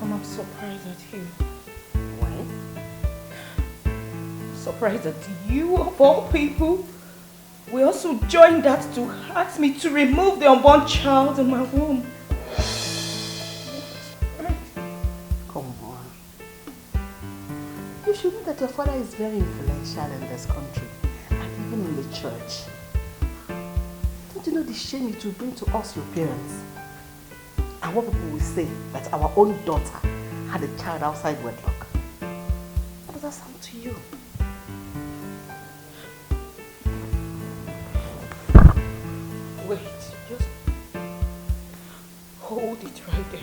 I'm surprised at you. Why? Surprised that you, of all people, will also join that to ask me to remove the unborn child in my womb. Come on. You should know that your father is very influential in this country and even in the church. Don't you know the shame it will bring to us, your parents? And what people will say that our own daughter had a child outside wedlock. What does that sound to you? Wait, just hold it right there.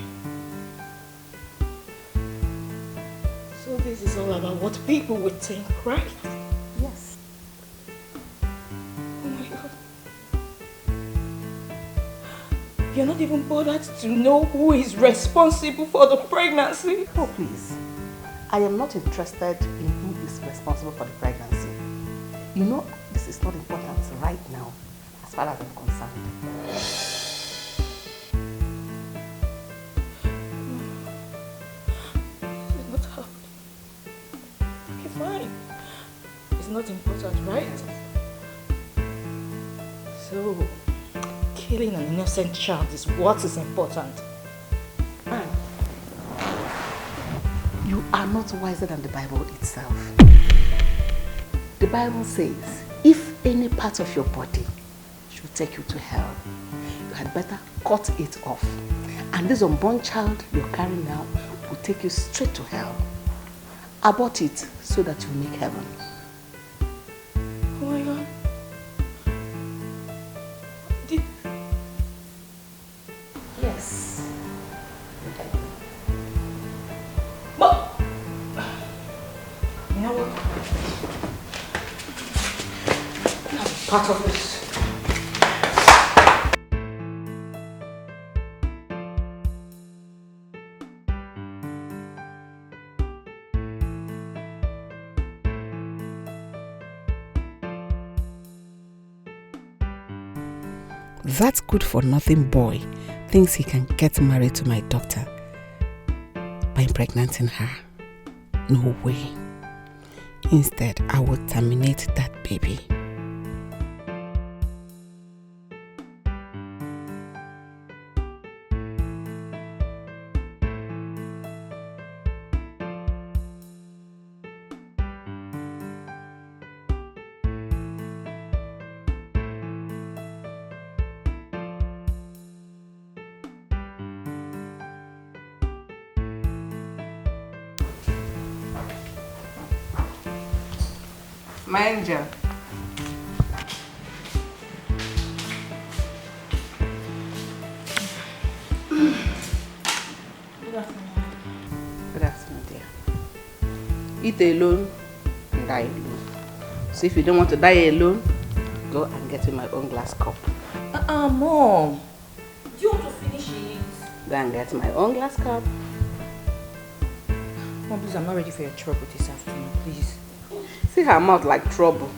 So this is all about what people would think, right? Yes. Oh my God. You're not even bothered to know who is responsible for the pregnancy? Oh, please. I am not interested in who is responsible for the pregnancy. You know, this is not important right now, as far as I'm concerned. It's not happening. Okay, fine. It's not important, right? So, killing an innocent child is what is important. Man, you are not wiser than the Bible itself. The Bible says, if any part of your body should take you to hell, you had better cut it off. And this unborn child you're carrying now will take you straight to hell. Abort it so that you make heaven. Oh my God. Yes. But, you know what? I'm part of this. That good-for-nothing boy thinks he can get married to my daughter by impregnating her. No way. Instead, I will terminate that baby. My angel. Good afternoon. Good afternoon, dear. Eat alone and die alone. So if you don't want to die alone, go and get me my own glass cup. Mom. Do you want to finish it? Go and get my own glass cup. Mom, please, I'm not ready for your trouble this afternoon, please. See her mouth like trouble.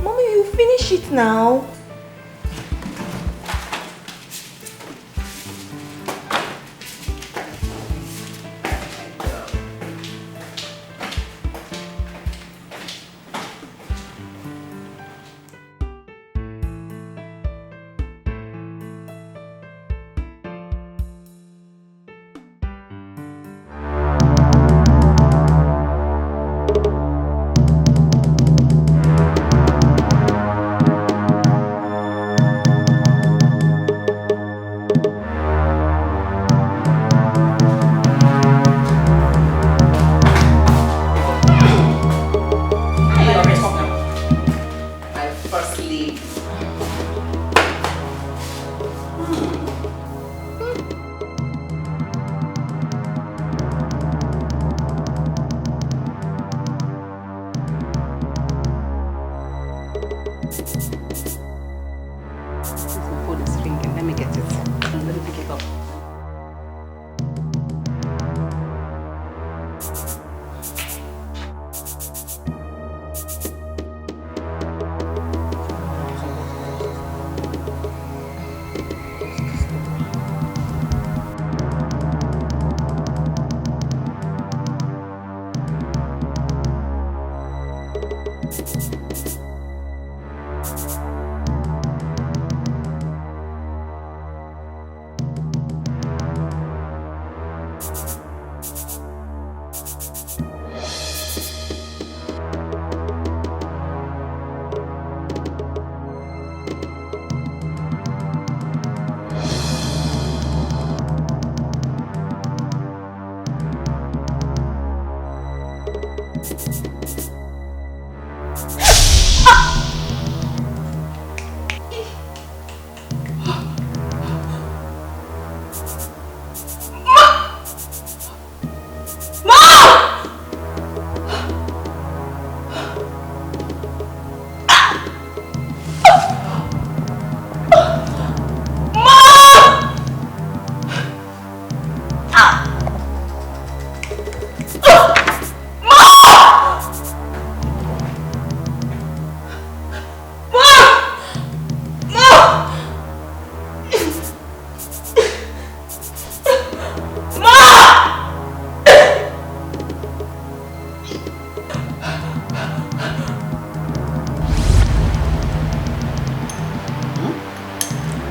Mommy, you finish it now. My phone is ringing. Let me get it.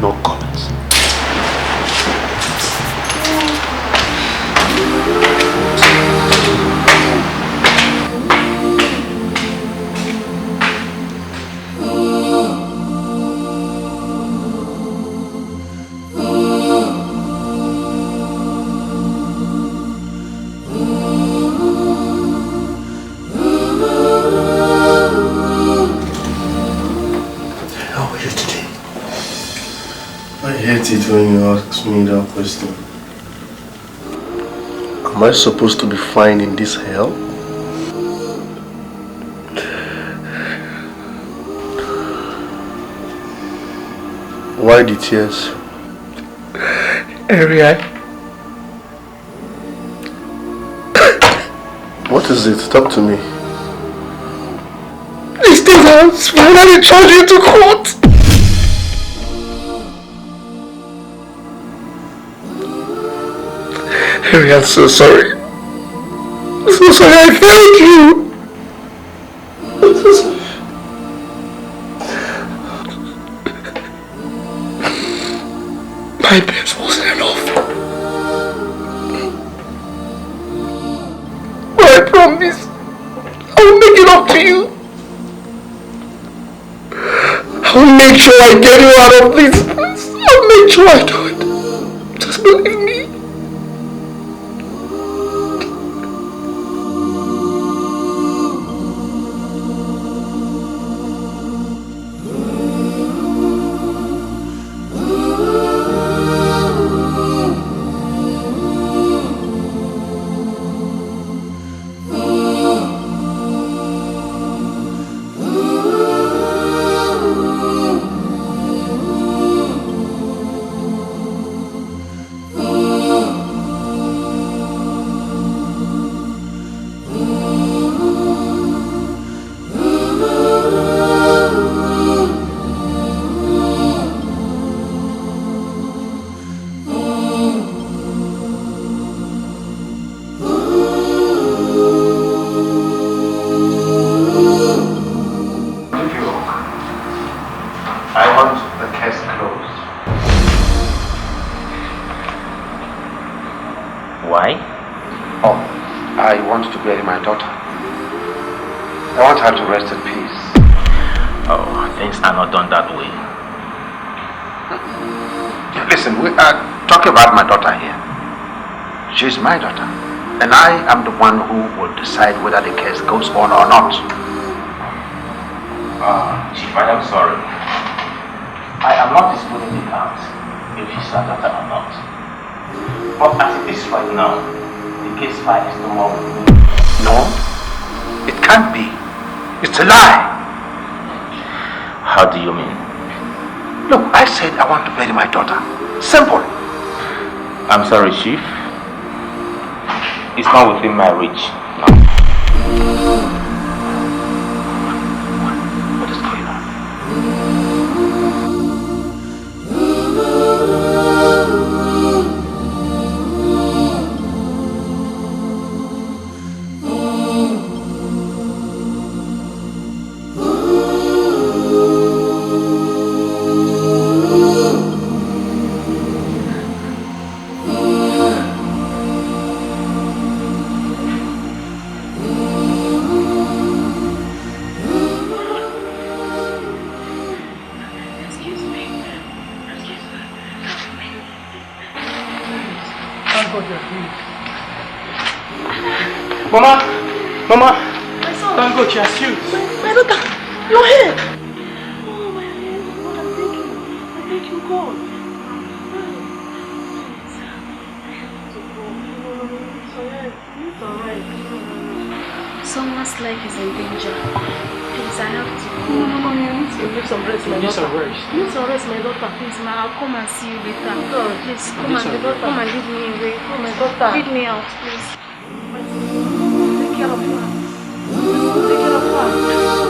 No comments. I hate it when you ask me that question. Am I supposed to be fine in this hell? Why the tears? Henry, What is it? Talk to me. these things are finally charged you to court. Henry, I'm so sorry. I'm so sorry I failed you. I'm so sorry. My best wasn't enough. But I promise I'll make it up to you. I'll make sure I get you out of this. I'll make sure I do it. Just believe me. She's my daughter, and I am the one who will decide whether the case goes on or not. Chief, I am sorry. I am not disputing the count if she's her daughter or not. But as it is right now, the case file is no more with me. No, it can't be. It's a lie. How do you mean? Look, I said I want to bury my daughter. Simple. I'm sorry, Chief. It's not within my reach. No. What is going on? Mama! Mama! My son! Thank God she has you. My daughter! Your head! Oh, my head. What I'm thinking. I thank you, God. It's alright. Someone's life is in danger. Please, I have to go. No, you need to give some rest, my daughter. Need some rest. You need some rest, my daughter. Please, ma, I'll come and see you later. God, Please, come and lead me away. Oh, my daughter. Lead me out, please. Take care of her. Take care of her.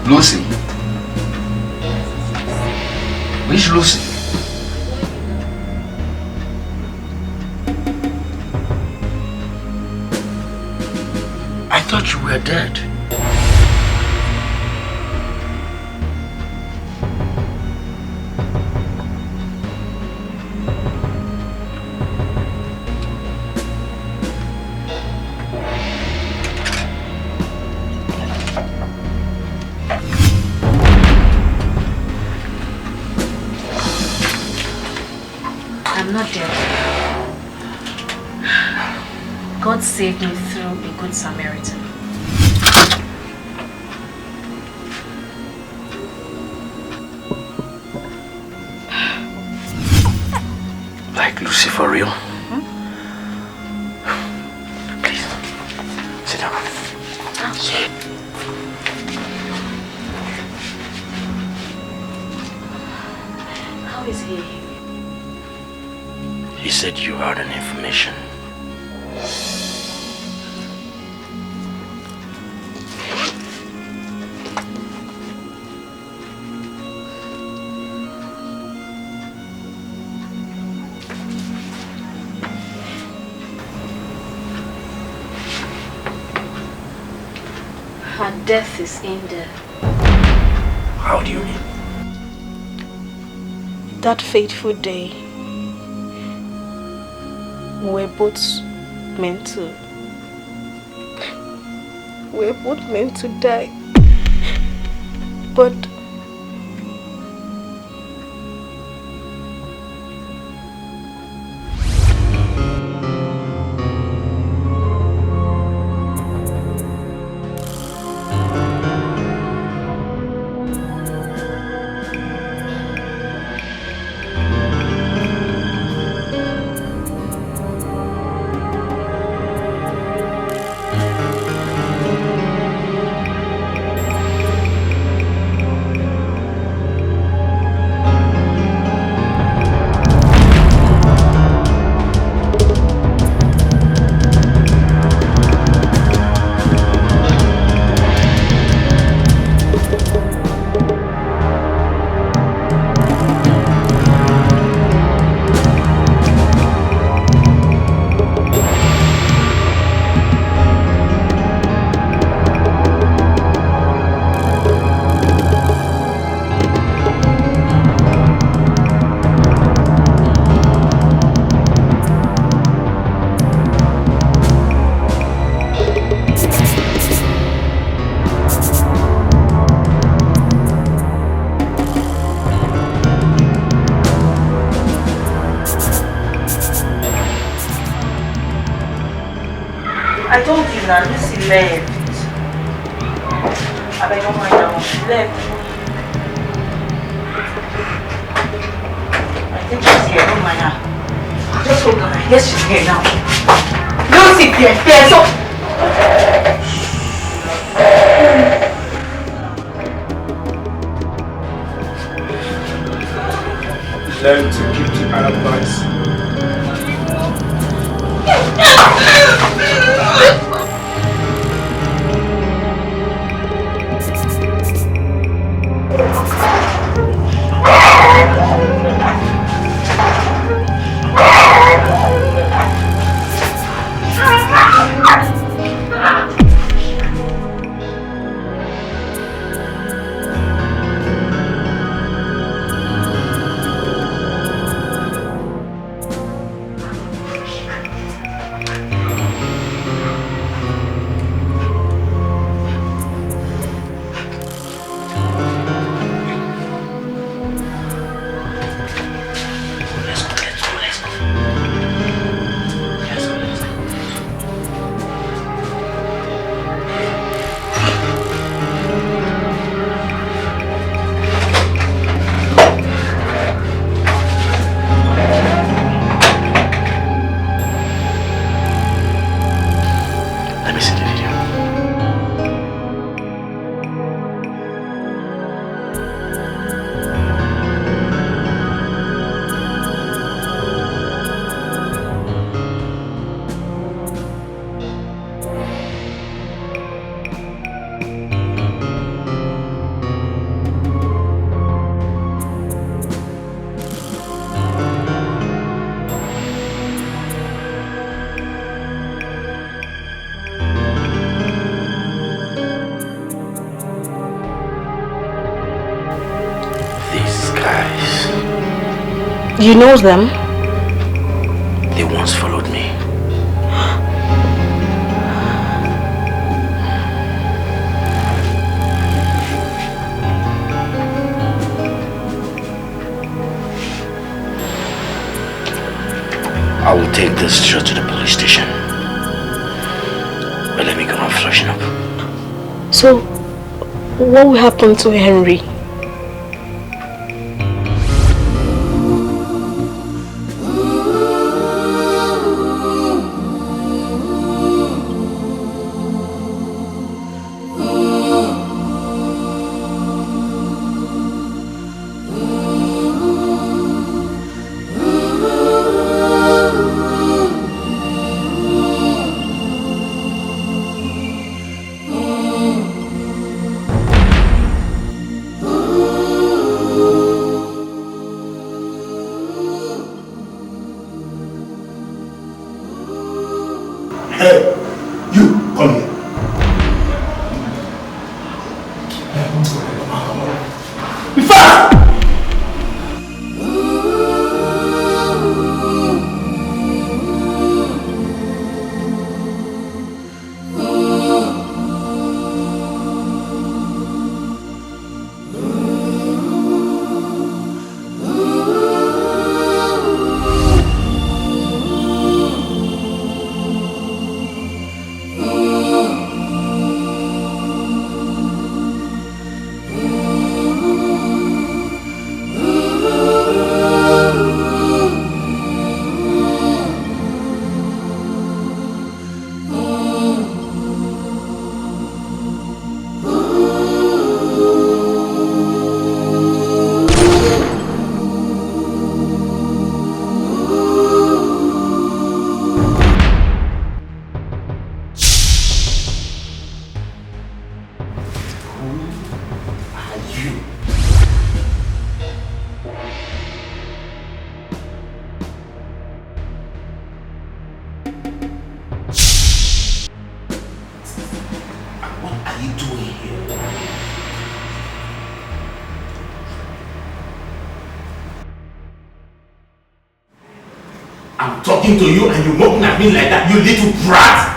Lucy. Which Lucy? I thought you were dead. I'm not dead. God saved me through a good Samaritan. Like Lucy for real? Please, sit down. How is he? He said you had an information. Her death is in there. How do you mean? That fateful day, we're both meant to die. But I told you now, Lucy left. I beg your mind now. She left. I think she's here. Don't mind her. Just hold on. Yes, she's here now. Lucy, there. So. Learn to keep to advice. You know them? They once followed me. I will take this straight to the police station. But let me go and freshen up. So, what will happen to Henry? I'm talking to you and you looking at me like that, you little brat!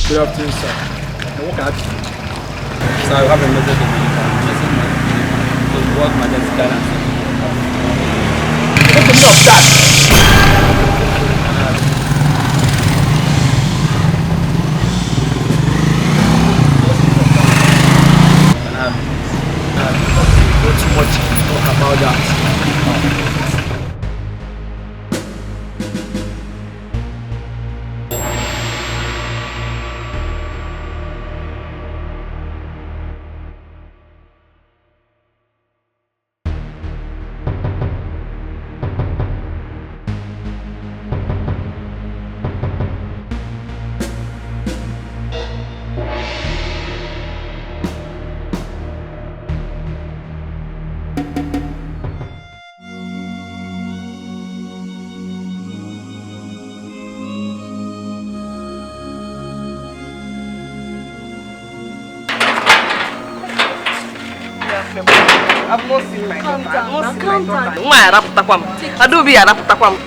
Good afternoon, sir. What can I do? Sir, I have a message to deliver. To work my desk guidance. What's the meaning of that? Not too much talk about that. I've not seen my daughter. Calm down.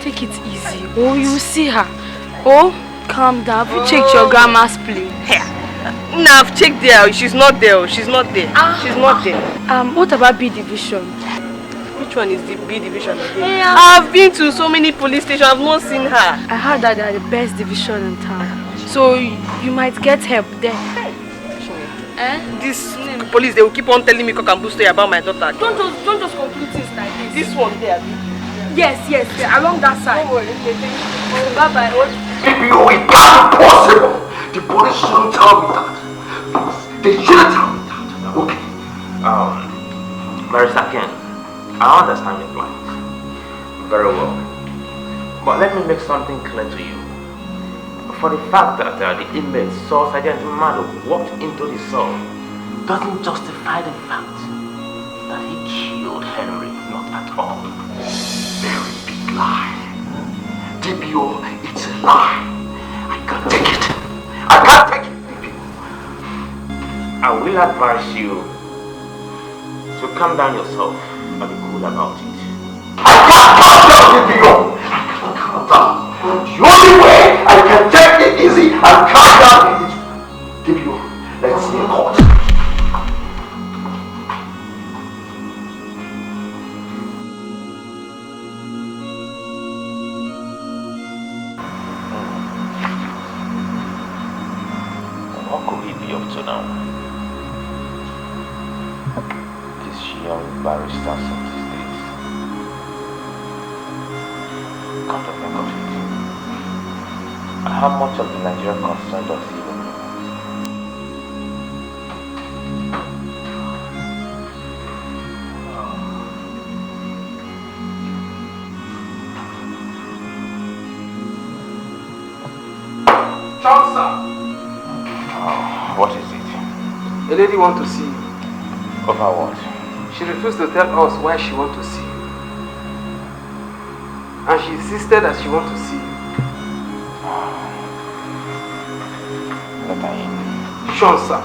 Take it easy. Oh, you will see her. Oh, calm down. Have you checked your grandma's place? Now I've checked there. She's not there. She's not there. She's not there. What about B division? Which one is the B division again? Yeah. I've been to so many police stations, I've not seen her. I heard that they are the best division in town. So you might get help there. This police, they will keep on telling me cock and bull story about my daughter. Don't just conclude things like this. This one there. Yes, along that side. Don't worry. Bye bye. No, it can't be possible. The police shouldn't tell me that. They shouldn't tell me that. Okay. Barrister Ken, I understand your plight very well. But let me make something clear to you. For the fact that the inmate saw Sergeant Mado walked into the cell doesn't justify the fact that he killed Henry, not at all. Very big lie. DPO, it's a lie. I can't take it. I can't take it, DPO. I will advise you to calm down yourself and be cool about it. I can't calm down, DPO. I can't calm down. The only way I can take it easy and calm down is DPO. Let's see a court. What could he be up to now? This young barrister of these days. Come to think of it, how much of the Nigerian concern does he even know? Johnson! What is it? A lady wants to see you. Over what? She refused to tell us why she wants to see you. And she insisted that she wants to see you. Let her in. Sure, sir.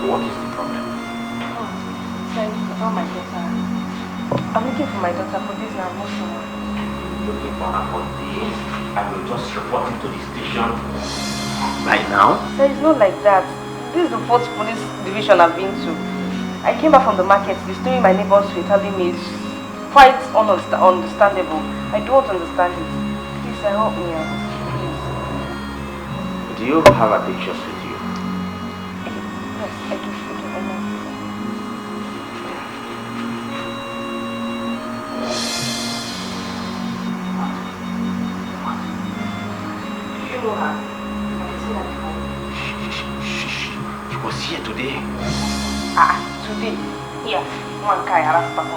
What is the problem? Sorry, about my daughter. I'm looking for my daughter for this now. Looking for her for this? I will just report it to the station right now. Sir, it's not like that. This is the 4th police division I've been to. I came back from the market. The story my neighbors were telling me is quite understandable. I don't understand it. Please, sir, help me out. Please. Do you have a pictures with you? Yes, I do. I know. You know her. She was here today. Today? Yeah. One guy asked Papa.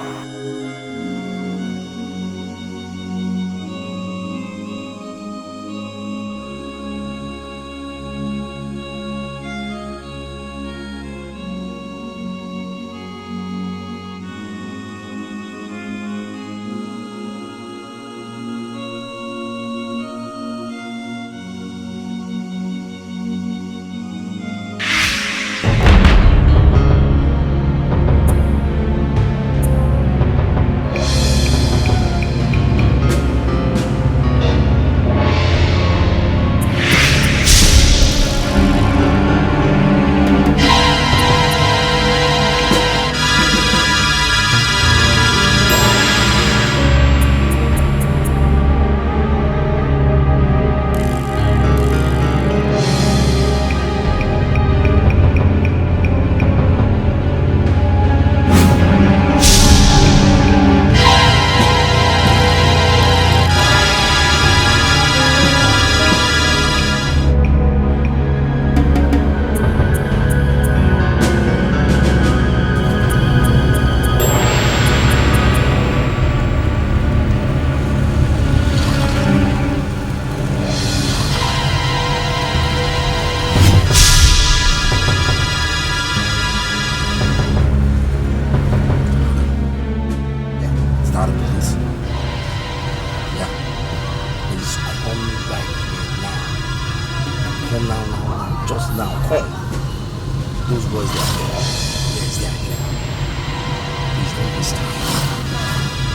please don't waste time.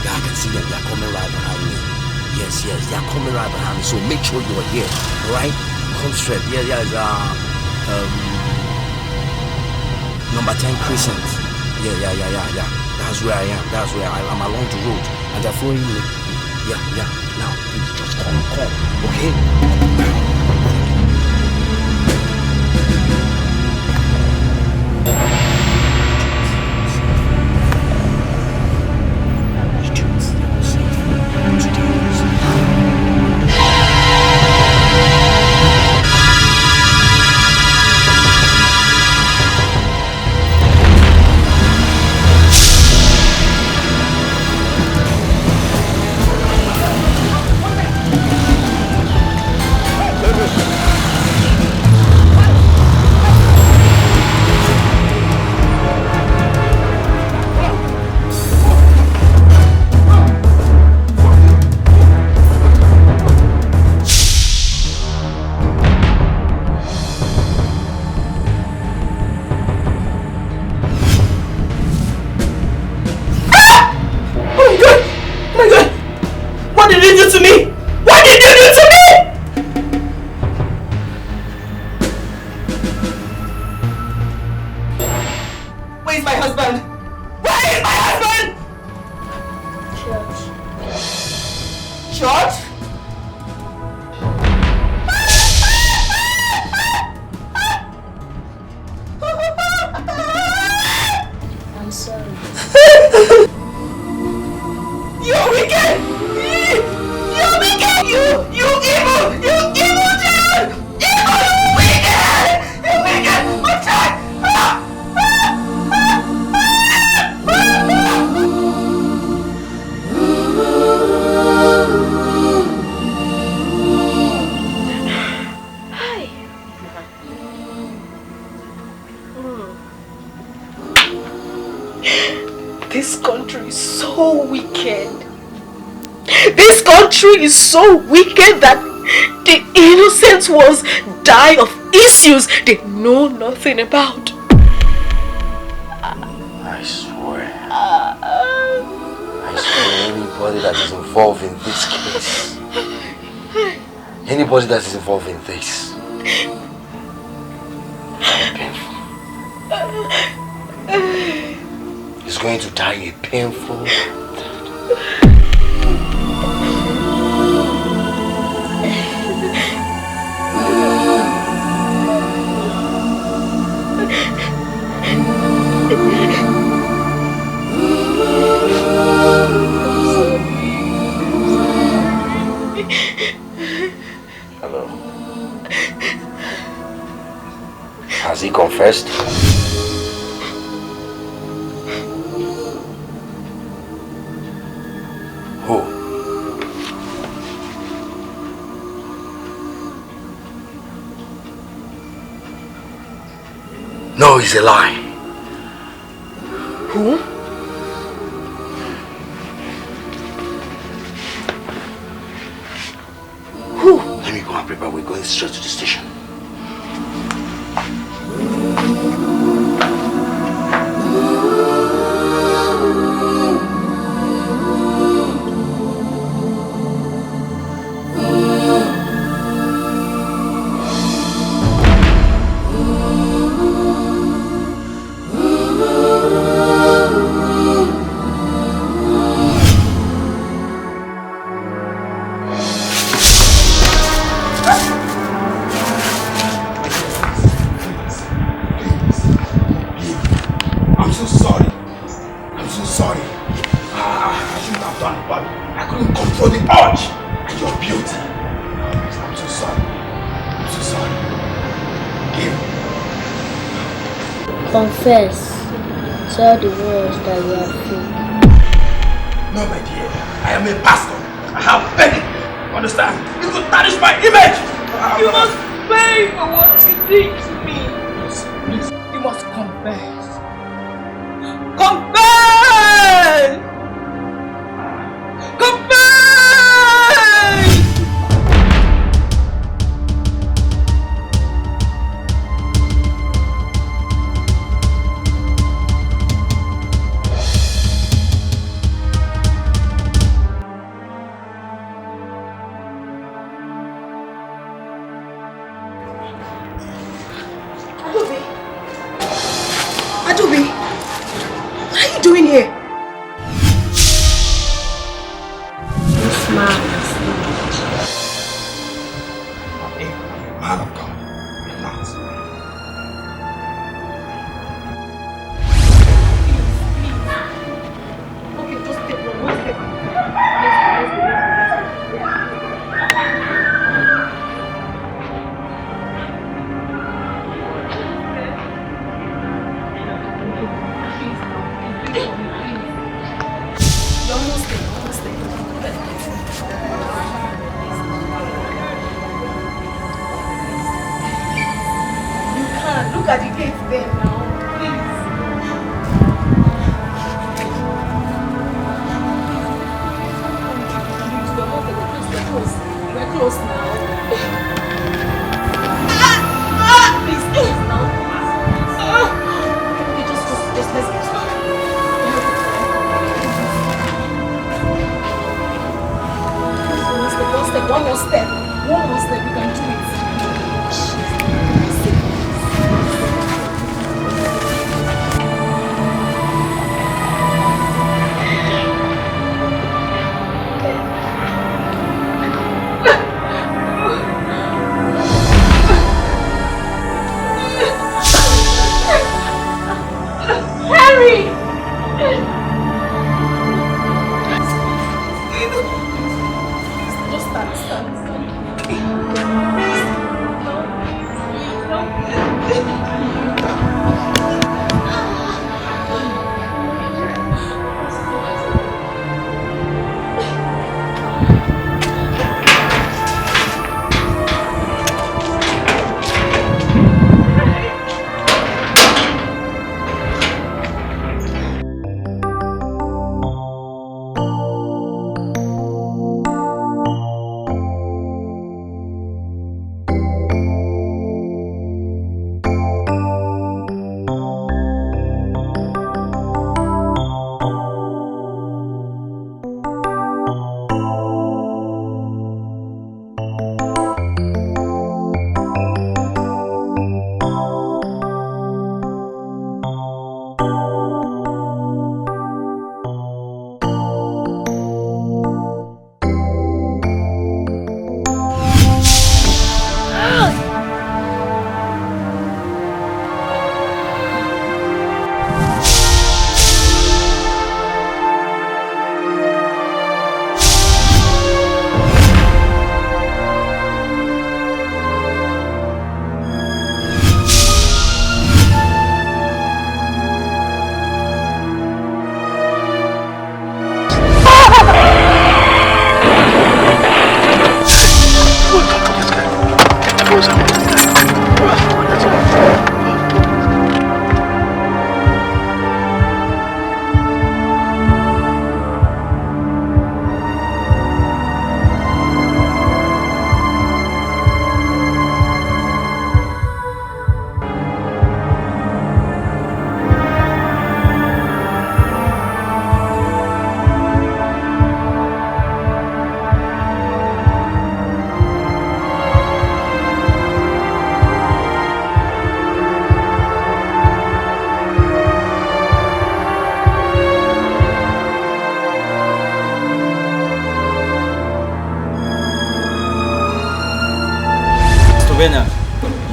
Yeah, I can see them. They are coming right behind me. Yes, they are coming right behind me. So make sure you are here, alright? Come straight. Yeah, number 10 Crescent. Yeah. That's where I am. I'm along the road. And they're following me. Yeah. Now, please just come. Okay? Is so wicked that the innocent ones die of issues they know nothing about. I swear anybody that is involved in this case, anybody that is involved in this, is going to die a painful death. Hello. Has he confessed? Who? No, it's a lie. Who? Let me go and prepare. We're going straight to the station. Confess. Tell the world that you are free. No, my dear. I am a pastor. I have begging. Understand? You could tarnish my image. You must pay for what you did to me. Please. You must confess. Confess! Confess! We're close now. Please, now. Okay, just let's get started. One more step. We can do it.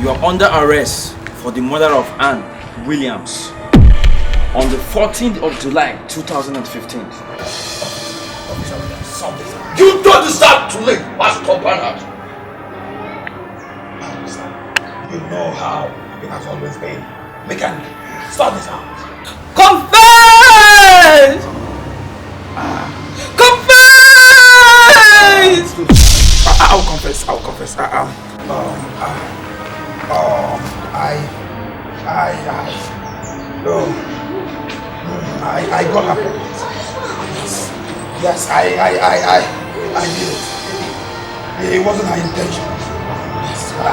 You are under arrest for the murder of Anne Williams on the 14th of July 2015. You don't deserve to live as companioners. You know how it has always been. Micheal, start this out. Confess! Confess! I'll confess. I got her. Yes, I did it. It wasn't her intention. Yes, but I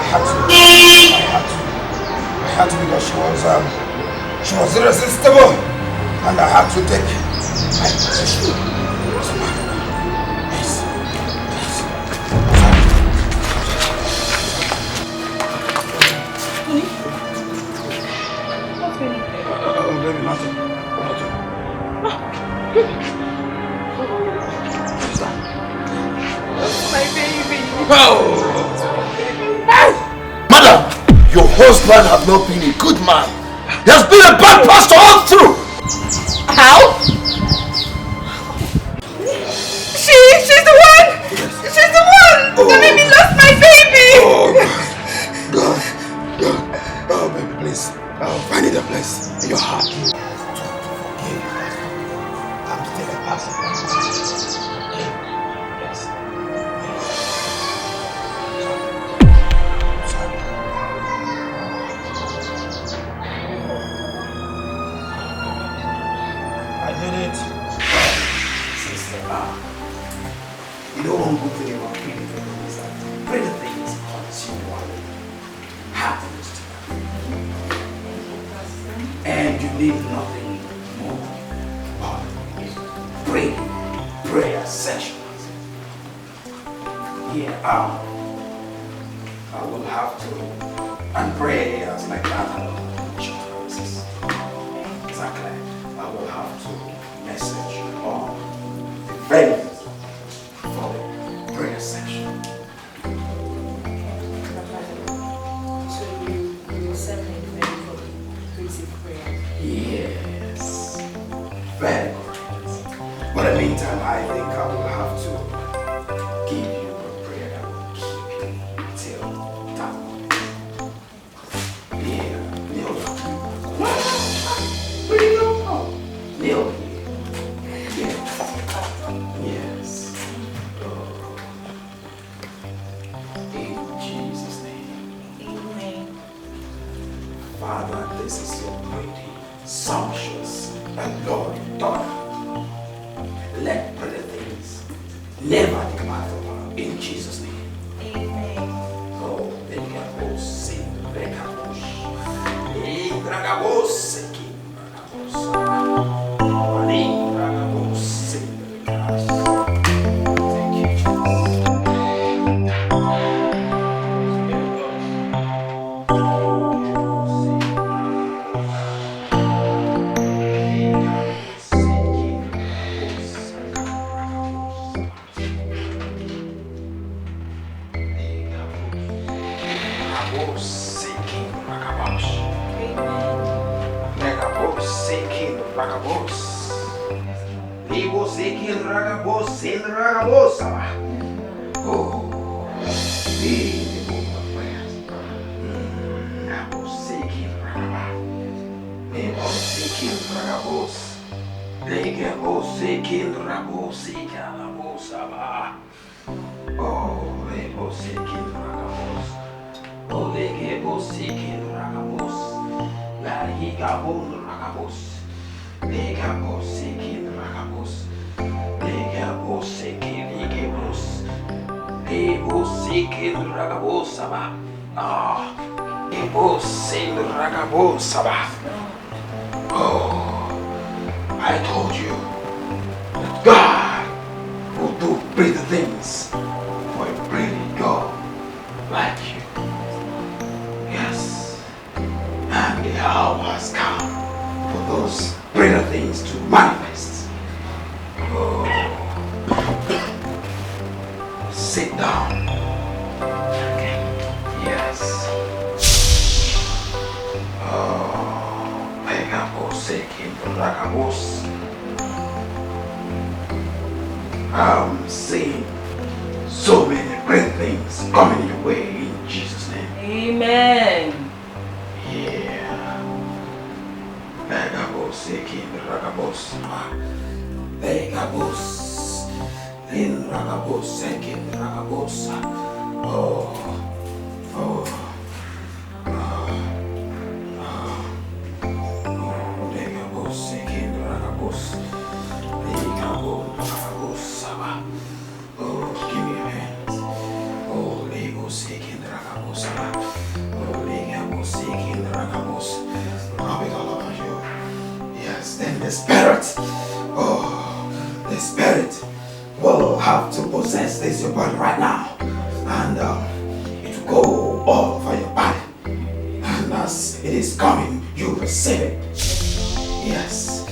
had to because she was irresistible, and I had to take my position. Baby, nothing. My baby. Madam, your husband has not been a good man. He has been a bad pastor all through. How? She's the one. She's the one. The baby lost my baby. Oh, baby, please. Find it a place in your heart. I'm still a pastor. I did it. Sister, you know one good thing about feeling for this. need nothing more but prayer sessions. Here I will have to, and prayers like that. Exactly. I will have to message on the venue for the prayer section. So you will send me the venue for the basic prayer? Yes. Very correct. But in the meantime, I think I will have to give you a prayer that will keep you till that moment. Yeah, kneel down. Kneel here. Yeah. Yes. In Jesus' name. Amen. Father, this is your pretty, sumptuous, and Lord daughter. Let pretty things never depart from her. In Jesus' name. Amen. Oh, they can all sing. They can all sing. Oh, I told you that God will do great things for a pretty girl like you. Yes, and the hour has come for those greater things to manifest. Oh, sit down. Yes. I'm seeing so many great things coming your way in Jesus' name. Amen. Yeah. Yes, then the spirit, the spirit will have to possess this your body right now, and it will go all over your body, and as it is coming, you receive it. Yes.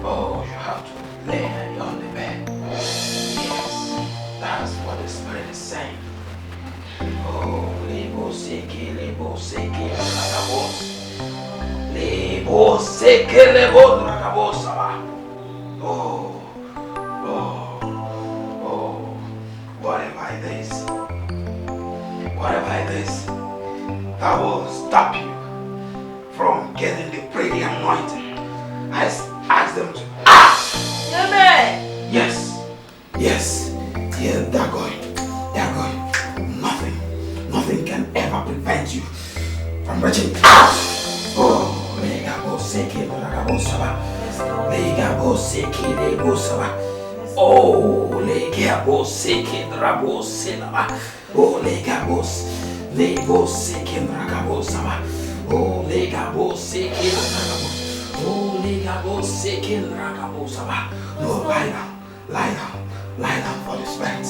Oh, you have to lay on the bed. Yes, that's what the Spirit is saying. Oh, lebo seki, rakabos. Lebo seki, rakabos. What am I this? What am I this? That will stop you from getting the pretty anointing. I ask them to I'm reaching. Oh, lega boseke, raga bosaba. Lega boseke, le bosaba. Oh, lega boseke, rabo selaba. Oh, lega bos, le boseke, raga bosaba. Oh, lega boseke, raga bos. Oh, lega boseke, raga bosaba. No, lie down for the spirit.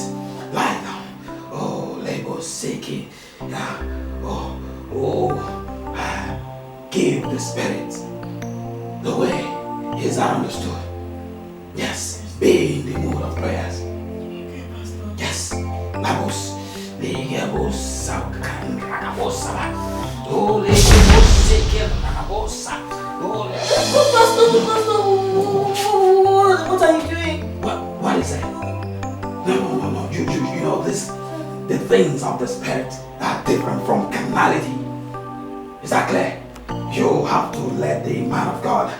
Lie down. Oh, lego seki. Yeah. Give the spirit the way is understood. Yes, be in the mood of prayers. Yes, labos, legabos, saukan, ragabosaba. Oh, legabos, seki, ragabosa. Oh, What are you doing? What is it? No. You know this. The things of the spirit are different from carnality. Is that clear? You have to let the man of God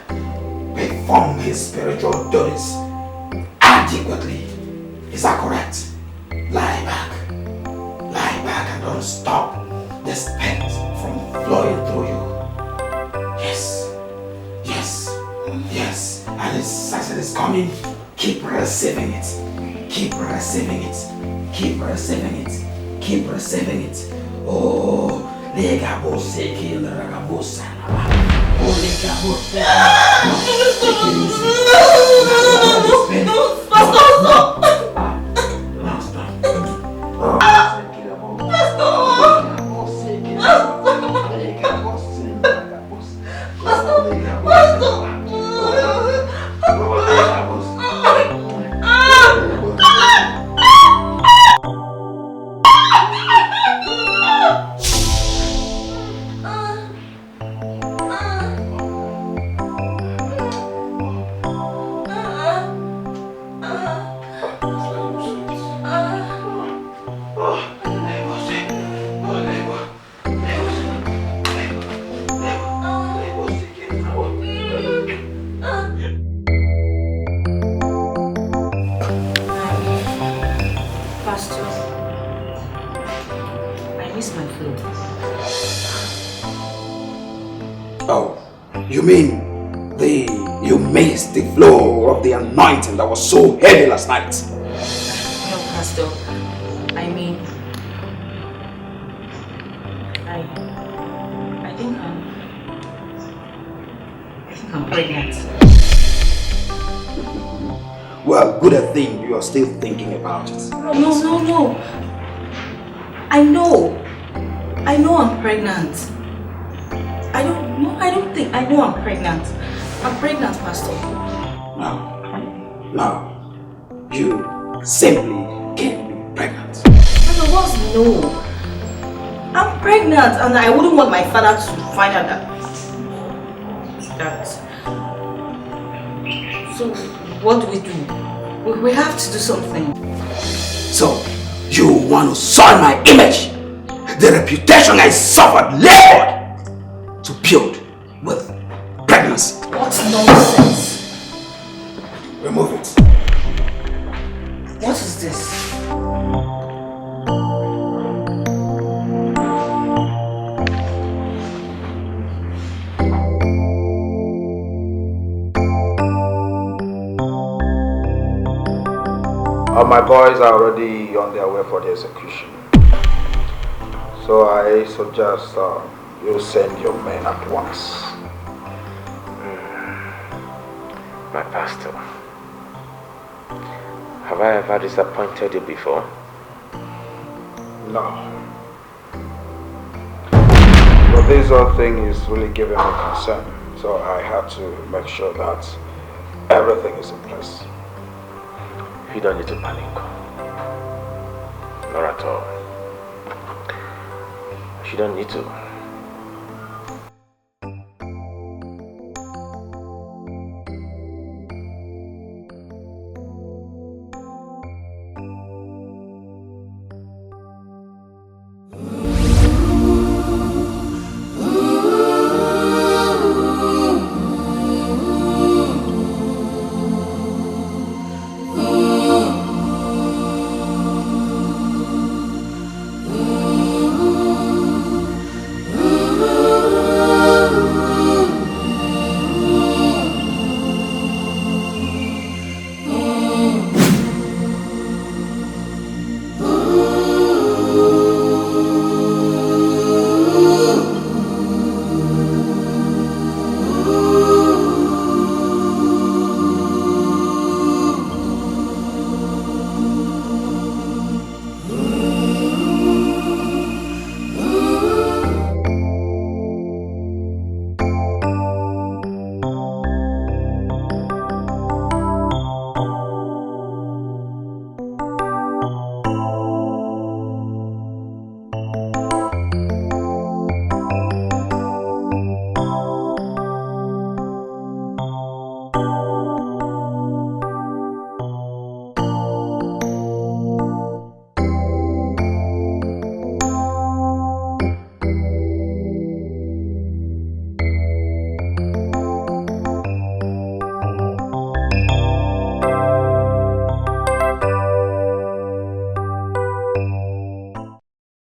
perform his spiritual duties adequately. Is that correct? Lie back and don't stop the spirit from flowing through you. Yes. And as it is coming, keep receiving it. Keep receiving it. Oh, lega boseke, raga bosana. Oh, lega boseke. You mean you missed the flow of the anointing that was so heavy last night? No, Pastor. I mean, I think I'm pregnant. Well, good thing you are still thinking about it. No. I know I'm pregnant. I know I'm pregnant. I'm pregnant, Pastor. No. You simply can't be pregnant. Pastor, what's no? I'm pregnant and I wouldn't want my father to find out that. So, what do? We have to do something. So, you want to soil my image? The reputation I suffered, labored to build with pregnancy. What nonsense! Remove it. What is this? My boys are already on their way for the execution. So I suggest you send your men at once. My pastor, have I ever disappointed you before? No. But this whole thing is really giving me concern. So I have to make sure that everything is in place. You don't need to panic. Not at all. You don't need to.